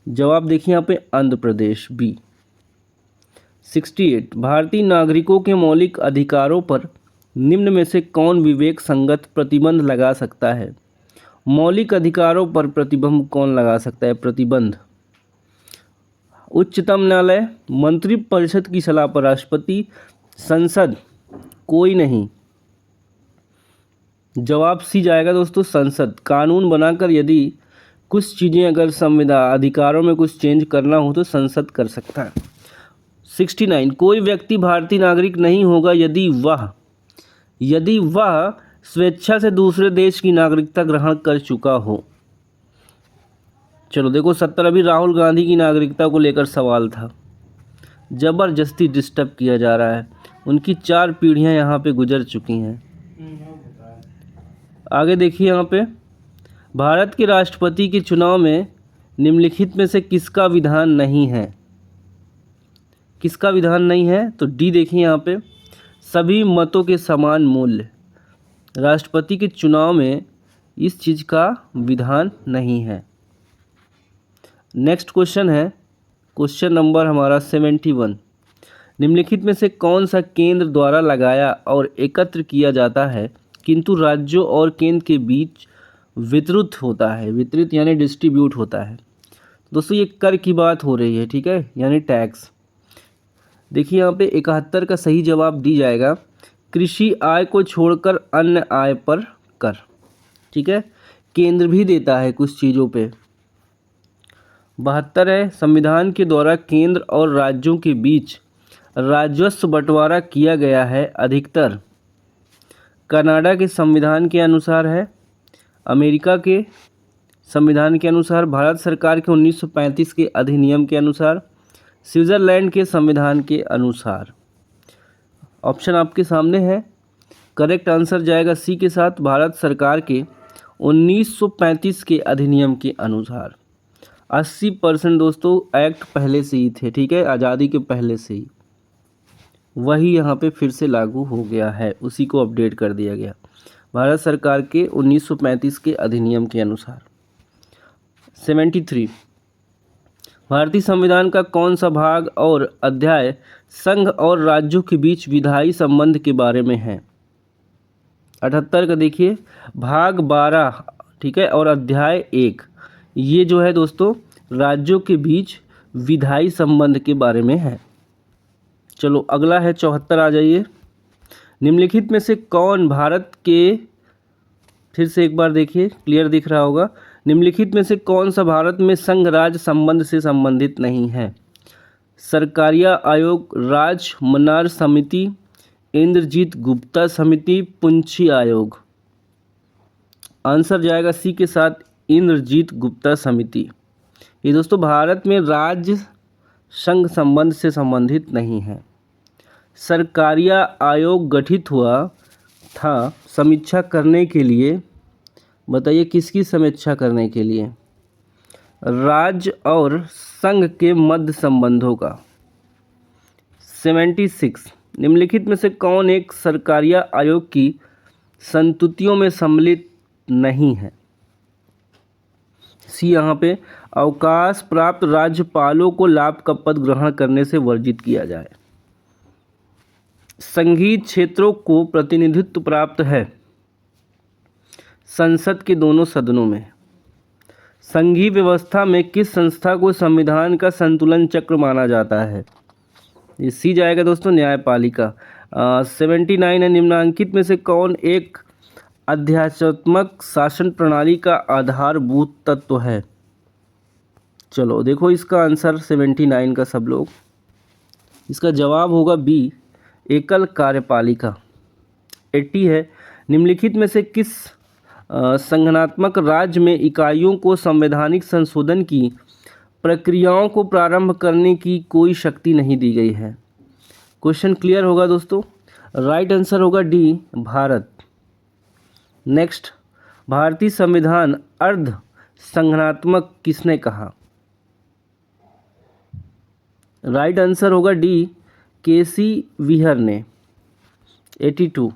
जवाब देखिए यहाँ पे आंध्र प्रदेश, बी। 68, भारतीय नागरिकों के मौलिक अधिकारों पर निम्न में से कौन विवेक संगत प्रतिबंध लगा सकता है? मौलिक अधिकारों पर प्रतिबंध कौन लगा सकता है? प्रतिबंध उच्चतम न्यायालय, मंत्रिपरिषद की सलाह पर राष्ट्रपति, संसद, कोई नहीं। जवाब सी जाएगा दोस्तों, संसद। कानून बनाकर यदि कुछ चीज़ें अगर संविधान अधिकारों में कुछ चेंज करना हो तो संसद कर सकता है। 69, कोई व्यक्ति भारतीय नागरिक नहीं होगा यदि वह स्वेच्छा से दूसरे देश की नागरिकता ग्रहण कर चुका हो। चलो देखो 70, अभी राहुल गांधी की नागरिकता को लेकर सवाल था, ज़बरदस्ती डिस्टर्ब किया जा रहा है, उनकी 4 पीढ़ियां यहाँ पे गुजर चुकी हैं। आगे देखिए यहाँ पे, भारत के राष्ट्रपति के चुनाव में निम्नलिखित में से किसका विधान नहीं है? किसका विधान नहीं है? तो डी देखिए यहाँ पे, सभी मतों के समान मूल्य। राष्ट्रपति के चुनाव में इस चीज़ का विधान नहीं है। नेक्स्ट क्वेश्चन है, क्वेश्चन नंबर हमारा 71, निम्नलिखित में से कौन सा केंद्र द्वारा लगाया और एकत्र किया जाता है किंतु राज्यों और केंद्र के बीच वितरित होता है? वितरित यानी डिस्ट्रीब्यूट होता है। दोस्तों ये कर की बात हो रही है, ठीक है, यानी टैक्स। देखिए यहाँ पे 71 का सही जवाब दी जाएगा, कृषि आय को छोड़कर अन्य आय पर कर, ठीक है। केंद्र भी देता है कुछ चीज़ों पे। 72 है, संविधान के द्वारा केंद्र और राज्यों के बीच राजस्व बंटवारा किया गया है अधिकतर कनाडा के संविधान के अनुसार है, अमेरिका के संविधान के अनुसार, भारत सरकार के 1935 के अधिनियम के अनुसार, स्विट्ज़रलैंड के संविधान के अनुसार। ऑप्शन आपके सामने है, करेक्ट आंसर जाएगा सी के साथ, भारत सरकार के 1935 के अधिनियम के अनुसार। 80% दोस्तों एक्ट पहले से ही थे, ठीक है, आज़ादी के पहले से ही, वही यहाँ पे फिर से लागू हो गया है, उसी को अपडेट कर दिया गया भारत सरकार के 1935 के अधिनियम के अनुसार। 73। भारतीय संविधान का कौन सा भाग और अध्याय संघ और राज्यों के बीच विधायी संबंध के बारे में है? 78 का देखिए भाग 12, ठीक है, और अध्याय 1, ये जो है दोस्तों राज्यों के बीच विधायी संबंध के बारे में है। चलो अगला है 74, आ जाइए। निम्नलिखित में से कौन भारत के, फिर से एक बार देखिए क्लियर दिख रहा होगा, निम्नलिखित में से कौन सा भारत में संघ राज्य संबंध से संबंधित नहीं है? सरकारिया आयोग, राज मन्नार समिति, इंद्रजीत गुप्ता समिति, पुंछी आयोग। आंसर जाएगा सी के साथ, इंद्रजीत गुप्ता समिति। ये दोस्तों भारत में राज्य संघ संबंध से संबंधित नहीं है। सरकारिया आयोग गठित हुआ था समीक्षा करने के लिए, बताइए किसकी समीक्षा करने के लिए? राज्य और संघ के मध्य संबंधों का। 76। निम्नलिखित में से कौन एक सरकारिया आयोग की संस्तुतियों में सम्मिलित नहीं है? सी यहाँ पे अवकाश प्राप्त राज्यपालों को लाभ का पद ग्रहण करने से वर्जित किया जाए। संघीय क्षेत्रों को प्रतिनिधित्व प्राप्त है संसद के दोनों सदनों में। संघीय व्यवस्था में किस संस्था को संविधान का संतुलन चक्र माना जाता है? ये सी जाएगा दोस्तों, न्यायपालिका। 79 है। निम्नांकित में से कौन एक अध्यात्मक शासन प्रणाली का आधारभूत तत्व है? चलो देखो इसका आंसर 79 का सब लोग, इसका जवाब होगा बी, एकल कार्यपालिका। 80 है। निम्नलिखित में से किस संगठनात्मक राज्य में इकाइयों को संवैधानिक संशोधन की प्रक्रियाओं को प्रारंभ करने की कोई शक्ति नहीं दी गई है? क्वेश्चन क्लियर होगा दोस्तों। राइट आंसर होगा डी, भारत। नेक्स्ट, भारतीय संविधान अर्ध संगठनात्मक किसने कहा? राइट आंसर होगा डी, केसी विहर ने। 82।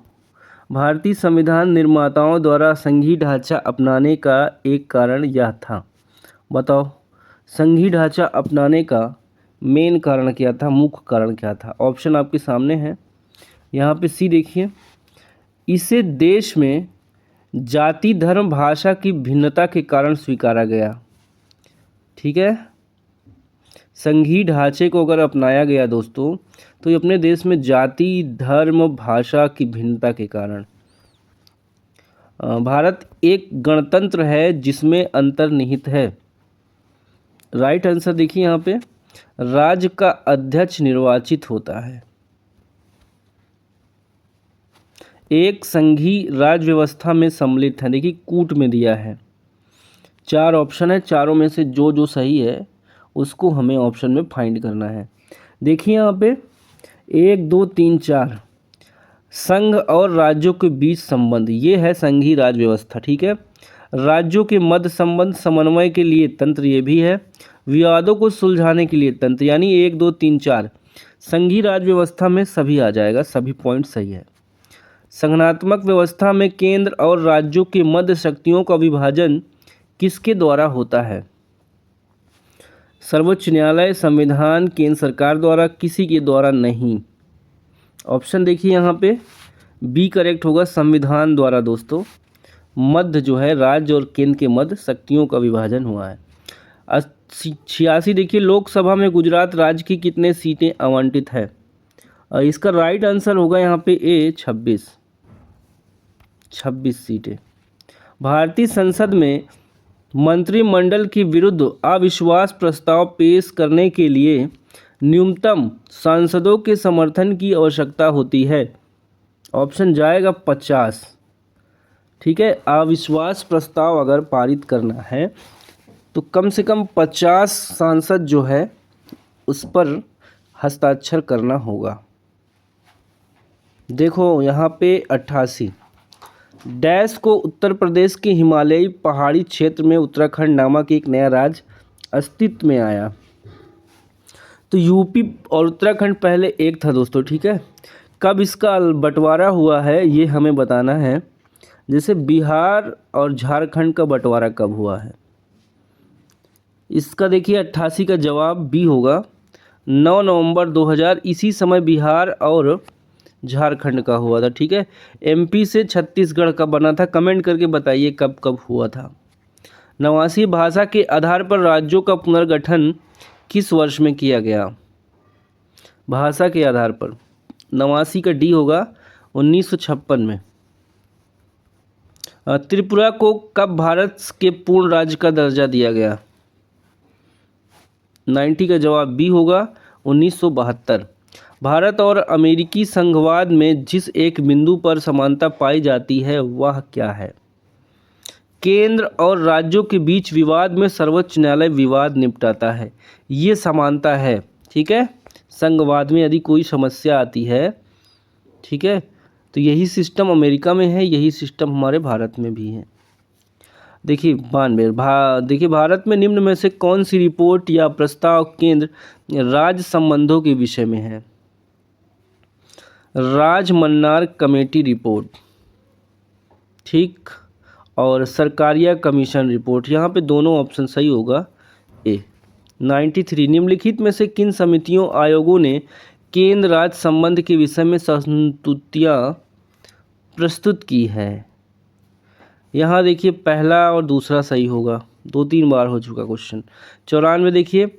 भारतीय संविधान निर्माताओं द्वारा संघीय ढांचा अपनाने का एक कारण यह था। बताओ संघीय ढांचा अपनाने का मेन कारण क्या था, मुख्य कारण क्या था? ऑप्शन आपके सामने है। यहाँ पे सी देखिए, इसे देश में जाति धर्म भाषा की भिन्नता के कारण स्वीकारा गया। ठीक है, संघीय ढांचे को अगर अपनाया गया दोस्तों तो ये अपने देश में जाति धर्म भाषा की भिन्नता के कारण। भारत एक गणतंत्र है जिसमें अंतर्निहित है। राइट आंसर देखिए यहाँ पे, राज्य का अध्यक्ष निर्वाचित होता है। एक संघीय राज्य व्यवस्था में सम्मिलित है, देखिए कूट में दिया है। 4 ऑप्शन है, चारों में से जो सही है उसको हमें ऑप्शन में फाइंड करना है। देखिए यहाँ पे 1 2 3 4 संघ और राज्यों के बीच संबंध, ये है संघीय राज्य व्यवस्था। ठीक है, राज्यों के मध्य संबंध, समन्वय के लिए तंत्र ये भी है, विवादों को सुलझाने के लिए तंत्र, यानी 1 2 3 4 संघीय राज्य व्यवस्था में सभी आ जाएगा, सभी पॉइंट सही है। संगठनात्मक व्यवस्था में केंद्र और राज्यों के मध्य शक्तियों का विभाजन किसके द्वारा होता है? सर्वोच्च न्यायालय, संविधान, केंद्र सरकार द्वारा, किसी के द्वारा नहीं। ऑप्शन देखिए यहाँ पे बी करेक्ट होगा, संविधान द्वारा दोस्तों मध्य जो है राज्य और केंद्र के मध्य शक्तियों का विभाजन हुआ है। 86 देखिए, लोकसभा में गुजरात राज्य की कितने सीटें आवंटित है? इसका राइट आंसर होगा यहाँ पे ए, 26 सीटें। भारतीय संसद में मंत्रिमंडल के विरुद्ध अविश्वास प्रस्ताव पेश करने के लिए न्यूनतम सांसदों के समर्थन की आवश्यकता होती है। ऑप्शन जाएगा 50। ठीक है, अविश्वास प्रस्ताव अगर पारित करना है तो कम से कम 50 सांसद जो है उस पर हस्ताक्षर करना होगा। देखो यहाँ पे 88 डैश को उत्तर प्रदेश के हिमालयी पहाड़ी क्षेत्र में उत्तराखंड नामक एक नया राज्य अस्तित्व में आया। तो यूपी और उत्तराखंड पहले एक था दोस्तों। ठीक है, कब इसका बंटवारा हुआ है ये हमें बताना है। जैसे बिहार और झारखंड का बंटवारा कब हुआ है? इसका देखिए 88 का जवाब बी होगा। 9 नवंबर 2000 इसी समय बिहार और झारखंड का हुआ था। ठीक है, एमपी से छत्तीसगढ़ का बना था। कमेंट करके बताइए कब कब हुआ था। 89 भाषा के आधार पर राज्यों का पुनर्गठन किस वर्ष में किया गया? भाषा के आधार पर 89 का डी होगा 1956 में। त्रिपुरा को कब भारत के पूर्ण राज्य का दर्जा दिया गया? 90 का जवाब बी होगा 1972। भारत और अमेरिकी संघवाद में जिस एक बिंदु पर समानता पाई जाती है वह क्या है? केंद्र और राज्यों के बीच विवाद में सर्वोच्च न्यायालय विवाद निपटाता है, ये समानता है। ठीक है, संघवाद में यदि कोई समस्या आती है, ठीक है, तो यही सिस्टम अमेरिका में है, यही सिस्टम हमारे भारत में भी है। देखिए 92 देखिए भारत में निम्न में से कौन सी रिपोर्ट या प्रस्ताव केंद्र राज्य संबंधों के विषय में है? राजमन्नार कमेटी रिपोर्ट, ठीक, और सरकारिया कमीशन रिपोर्ट। यहाँ पे दोनों ऑप्शन सही होगा ए। 93 निम्नलिखित में से किन समितियों आयोगों ने केंद्र राज्य संबंध के विषय में संस्तुतियाँ प्रस्तुत की है? यहाँ देखिए पहला और दूसरा सही होगा, 2-3 बार हो चुका क्वेश्चन। 94 देखिए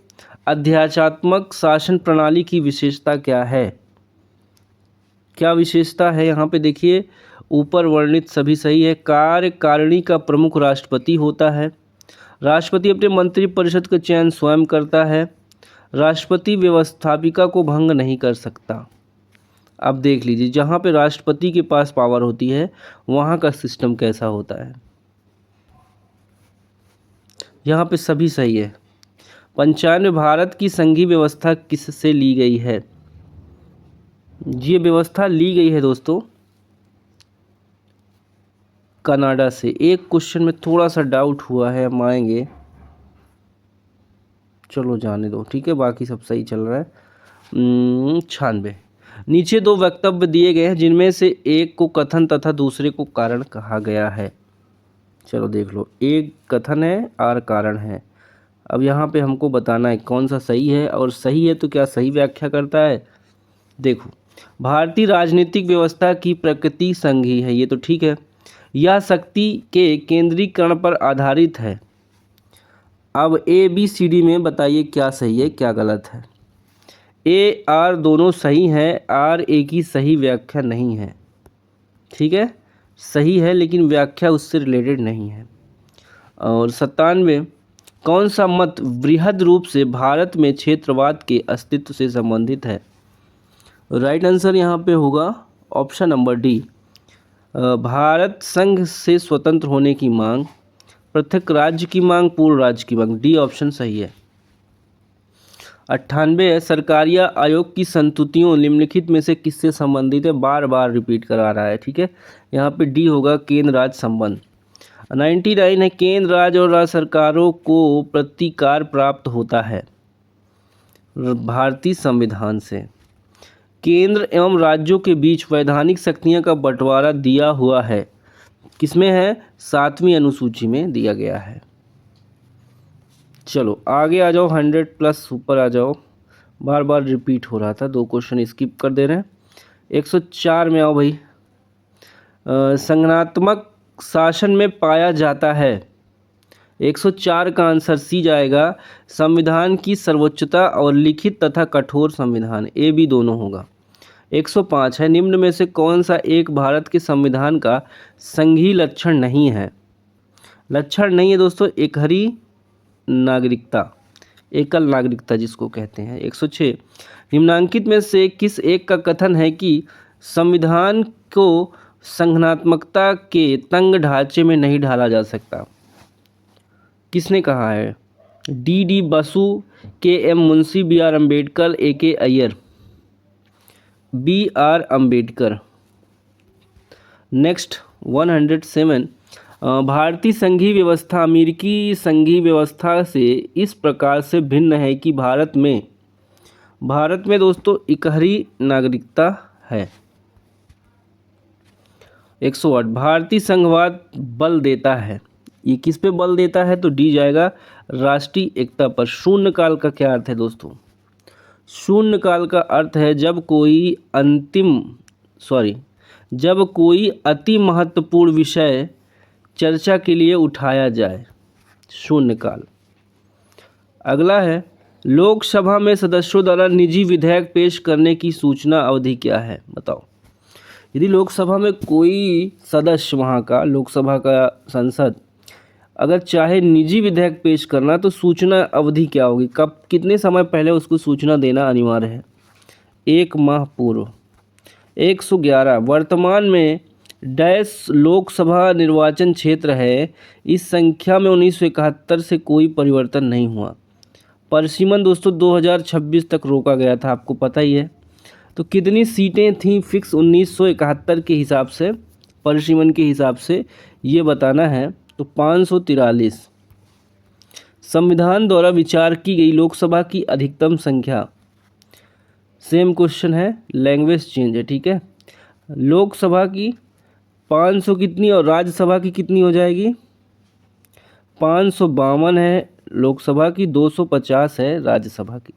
अध्याचात्मक शासन प्रणाली की विशेषता क्या है? क्या विशेषता है यहाँ पे? देखिए ऊपर वर्णित सभी सही है। कार्यकारिणी का प्रमुख राष्ट्रपति होता है। राष्ट्रपति अपने मंत्रिपरिषद का चयन स्वयं करता है। राष्ट्रपति व्यवस्थापिका को भंग नहीं कर सकता। अब देख लीजिए जहाँ पे राष्ट्रपति के पास पावर होती है वहाँ का सिस्टम कैसा होता है। यहाँ पे सभी सही है। 95 भारत की संघीय व्यवस्था किससे ली गई है? ये व्यवस्था ली गई है दोस्तों कनाडा से। एक क्वेश्चन में थोड़ा सा डाउट हुआ है, हम आएंगे, चलो जाने दो, ठीक है, बाकी सब सही चल रहा है। 96 नीचे दो वक्तव्य दिए गए हैं जिनमें से एक को कथन तथा दूसरे को कारण कहा गया है। चलो देख लो, एक कथन है और कारण है। अब यहाँ पे हमको बताना है कौन सा सही है, और सही है तो क्या सही व्याख्या करता है। देखो, भारतीय राजनीतिक व्यवस्था की प्रकृति संघीय है, ये तो ठीक है। यह शक्ति के केंद्रीकरण पर आधारित है। अब ए बी सी डी में बताइए क्या सही है क्या गलत है। ए आर दोनों सही हैं, आर ए की सही व्याख्या नहीं है। ठीक है, सही है लेकिन व्याख्या उससे रिलेटेड नहीं है। और 97 कौन सा मत वृहद रूप से भारत में क्षेत्रवाद के अस्तित्व से संबंधित है? राइट आंसर यहाँ पे होगा ऑप्शन नंबर डी, भारत संघ से स्वतंत्र होने की मांग, पृथक राज्य की मांग, पूर्ण राज्य की मांग। डी ऑप्शन सही है। 98 सरकारिया आयोग की संस्तुतियों निम्नलिखित में से किससे संबंधित है? बार बार रिपीट करा रहा है, ठीक है, यहाँ पे डी होगा केंद्र राज्य संबंध। 99 है केंद्र राज्य और राज्य सरकारों को प्रतिकार प्राप्त होता है भारतीय संविधान से। केंद्र एवं राज्यों के बीच वैधानिक शक्तियों का बंटवारा दिया हुआ है, किसमें है? 7वीं अनुसूची में दिया गया है। चलो आगे आ जाओ, 100+ ऊपर आ जाओ, बार बार रिपीट हो रहा था, 2 क्वेश्चन स्किप कर दे रहे हैं। 104 में आओ भाई। संगठनात्मक शासन में पाया जाता है। 104 का आंसर सी जाएगा, संविधान की सर्वोच्चता और लिखित तथा कठोर संविधान। ए बी दोनों होगा। 105 है निम्न में से कौन सा एक भारत के संविधान का संघीय लक्षण नहीं है? लक्षण नहीं है दोस्तों, एकहरी नागरिकता, एकल नागरिकता जिसको कहते हैं। 106 निम्नांकित में से किस एक का कथन है कि संविधान को संघनात्मकता के तंग ढांचे में नहीं ढाला जा सकता? किसने कहा है? D Basu, K M Munshi, B R Ambedkar, A K Ayyar. B R Ambedkar. Next 107 भारतीय संघीय व्यवस्था अमेरिकी संघीय व्यवस्था से इस प्रकार से भिन्न है कि भारत में दोस्तों इकहरी नागरिकता है। 108 भारतीय संघवाद बल देता है। ये किस पे बल देता है? तो डी जाएगा राष्ट्रीय एकता पर। शून्यकाल का क्या अर्थ है दोस्तों? शून्यकाल का अर्थ है जब कोई अति महत्वपूर्ण विषय चर्चा के लिए उठाया जाए, शून्यकाल। अगला है, लोकसभा में सदस्यों द्वारा निजी विधेयक पेश करने की सूचना अवधि क्या है? बताओ। यदि लोकसभा में कोई सदस्य, वहाँ का लोकसभा का सांसद अगर चाहे निजी विधेयक पेश करना, तो सूचना अवधि क्या होगी? कब, कितने समय पहले उसको सूचना देना अनिवार्य है? 1 माह पूर्व। 111, वर्तमान में डैश लोकसभा निर्वाचन क्षेत्र है, इस संख्या में 1971 से कोई परिवर्तन नहीं हुआ। परिसीमन दोस्तों 2026 तक रोका गया था, आपको पता ही है। तो कितनी सीटें थीं फिक्स 1971 के हिसाब से, परिसीमन के हिसाब से ये बताना है। तो 543। संविधान द्वारा विचार की गई लोकसभा की अधिकतम संख्या, सेम क्वेश्चन है, लैंग्वेज चेंज है, ठीक है। लोकसभा की 500 कितनी और राज्यसभा की कितनी हो जाएगी? 552 है लोकसभा की, 250 है राज्यसभा की।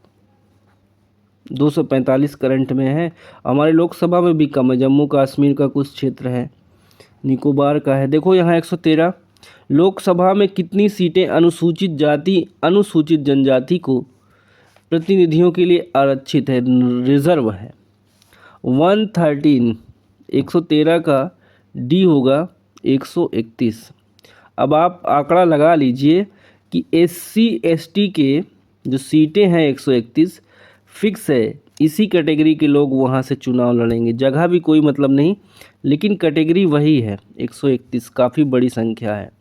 245 करंट में है। हमारे लोकसभा में भी कम है, जम्मू कश्मीर का कुछ क्षेत्र है, निकोबार का है। देखो यहाँ 113, लोकसभा में कितनी सीटें अनुसूचित जाति अनुसूचित जनजाति को प्रतिनिधियों के लिए आरक्षित है, रिजर्व है? 113। 113 का डी होगा 131। अब आप आंकड़ा लगा लीजिए कि SC ST के जो सीटें हैं 131 फिक्स है, इसी कैटेगरी के लोग वहाँ से चुनाव लड़ेंगे। जगह भी कोई मतलब नहीं, लेकिन कैटेगरी वही है 131, काफ़ी बड़ी संख्या है।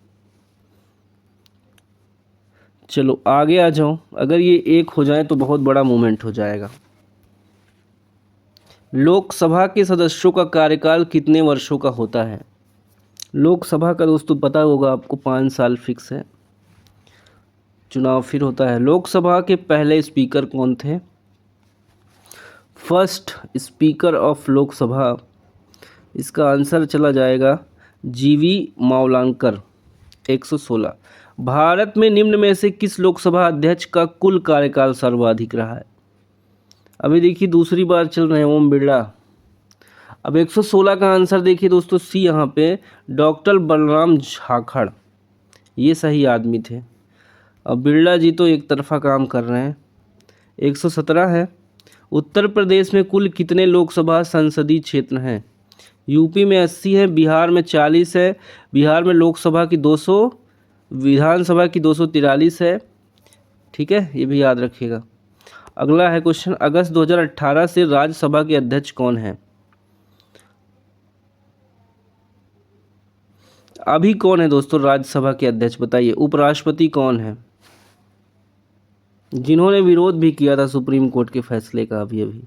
चलो आगे आ जाओ, अगर ये एक हो जाए तो बहुत बड़ा मूवमेंट हो जाएगा। लोकसभा के सदस्यों का कार्यकाल कितने वर्षों का होता है? लोकसभा का दोस्तों पता होगा आपको, 5 साल फिक्स है, चुनाव फिर होता है। लोकसभा के पहले स्पीकर कौन थे? फर्स्ट स्पीकर ऑफ लोकसभा, इसका आंसर चला जाएगा GV मावलांकर, 116। भारत में निम्न में से किस लोकसभा अध्यक्ष का कुल कार्यकाल सर्वाधिक रहा है? अभी देखिए दूसरी बार चल रहे हैं ओम बिरला। अब 116 का आंसर देखिए दोस्तों, सी यहाँ पे डॉक्टर बलराम झाखड़, ये सही आदमी थे। अब बिरला जी तो एक तरफा काम कर रहे हैं। 117 है। उत्तर प्रदेश में कुल कितने लोकसभा संसदीय क्षेत्र हैं? यूपी में 80 है, बिहार में 40 है। बिहार में लोकसभा की 200, विधानसभा की 243 है, ठीक है, ये भी याद रखिएगा। अगला है क्वेश्चन, अगस्त 2018 से राज्यसभा के अध्यक्ष कौन है? अभी कौन है दोस्तों राज्यसभा के अध्यक्ष, बताइए। उपराष्ट्रपति कौन है, जिन्होंने विरोध भी किया था सुप्रीम कोर्ट के फैसले का अभी अभी?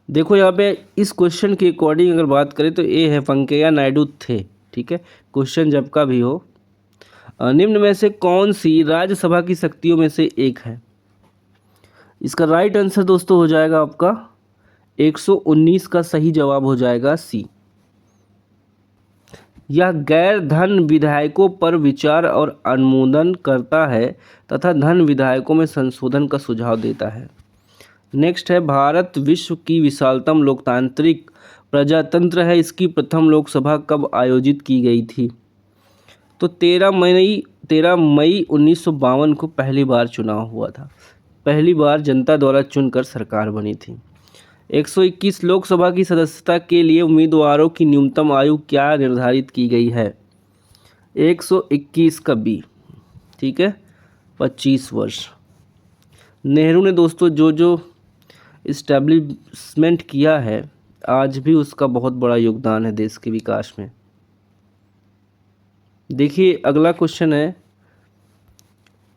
देखो यहाँ पे इस क्वेश्चन के अकॉर्डिंग अगर बात करें तो ये है वेंकैया नायडू थे, ठीक है, क्वेश्चन जब का भी हो। निम्न में से कौन सी राज्यसभा की शक्तियों में से एक है? इसका राइट आंसर दोस्तों हो जाएगा आपका 119 का सही जवाब हो जाएगा सी। यह गैर धन विधायकों पर विचार और अनुमोदन करता है तथा धन विधायकों में संशोधन का सुझाव देता है। नेक्स्ट है, भारत विश्व की विशालतम लोकतांत्रिक प्रजातंत्र है, इसकी प्रथम लोकसभा कब आयोजित की गई थी? तो 13 मई 1952 को पहली बार चुनाव हुआ था, पहली बार जनता द्वारा चुनकर सरकार बनी थी। 121 लोकसभा की सदस्यता के लिए उम्मीदवारों की न्यूनतम आयु क्या निर्धारित की गई है? 121 का बी, ठीक है, 25 वर्ष। नेहरू ने दोस्तों जो इस्टेब्लिशमेंट किया है, आज भी उसका बहुत बड़ा योगदान है देश के विकास में। देखिए अगला क्वेश्चन है,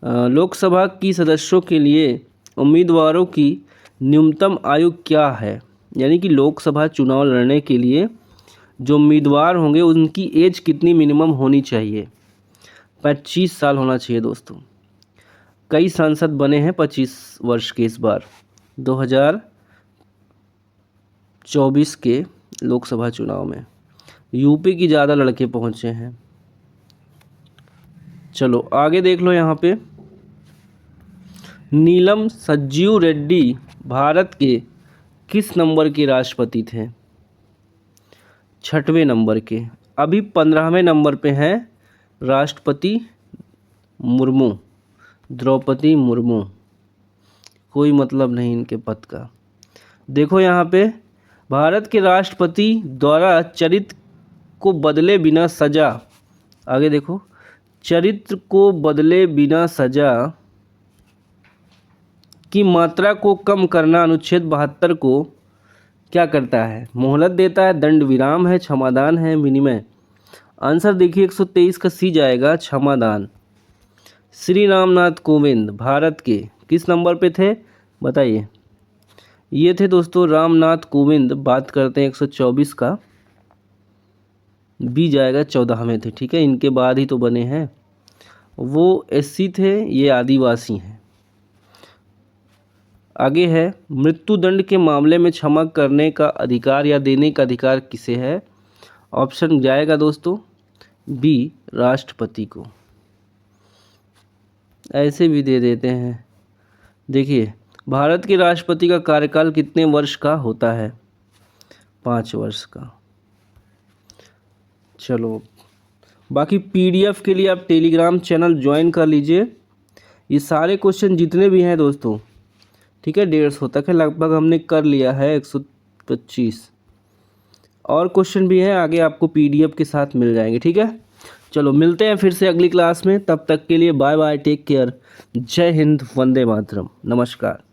लोकसभा की सदस्यों के लिए उम्मीदवारों की न्यूनतम आयु क्या है? यानी कि लोकसभा चुनाव लड़ने के लिए जो उम्मीदवार होंगे उनकी एज कितनी मिनिमम होनी चाहिए? 25 साल होना चाहिए दोस्तों। कई सांसद बने हैं 25 वर्ष के इस बार 2024 के लोकसभा चुनाव में। यूपी की ज़्यादा लड़के पहुँचे हैं। चलो आगे देख लो यहाँ पे, नीलम संजीव रेड्डी भारत के किस नंबर के राष्ट्रपति थे? 6वें नंबर के। अभी 15वें नंबर पे हैं राष्ट्रपति मुर्मू, द्रौपदी मुर्मू। कोई मतलब नहीं इनके पद का। देखो यहाँ पे, भारत के राष्ट्रपति द्वारा चरित्र को बदले बिना सजा, आगे देखो, चरित्र को बदले बिना सजा की मात्रा को कम करना अनुच्छेद 72 को क्या करता है? मोहलत देता है, दंड विराम है, क्षमादान है, विनिमय। आंसर देखिए 123 का सी जाएगा, क्षमादान। श्री रामनाथ कोविंद भारत के किस नंबर पे थे बताइए? ये थे दोस्तों रामनाथ कोविंद। बात करते हैं 124 का, बी जाएगा, 14वें थे। ठीक है, इनके बाद ही तो बने हैं। वो एससी थे, ये आदिवासी हैं। आगे है, मृत्युदंड के मामले में क्षमा करने का अधिकार या देने का अधिकार किसे है? ऑप्शन जाएगा दोस्तों बी, राष्ट्रपति को। ऐसे भी दे देते हैं। देखिए, भारत के राष्ट्रपति का कार्यकाल कितने वर्ष का होता है? 5 वर्ष का। चलो, बाकी पीडीएफ के लिए आप टेलीग्राम चैनल ज्वाइन कर लीजिए। ये सारे क्वेश्चन जितने भी हैं दोस्तों, ठीक है, 150 तक है लगभग, हमने कर लिया है 125। और क्वेश्चन भी हैं आगे, आपको पीडीएफ के साथ मिल जाएंगे। ठीक है, चलो मिलते हैं फिर से अगली क्लास में। तब तक के लिए बाय बाय, टेक केयर, जय हिंद, वंदे मातरम, नमस्कार।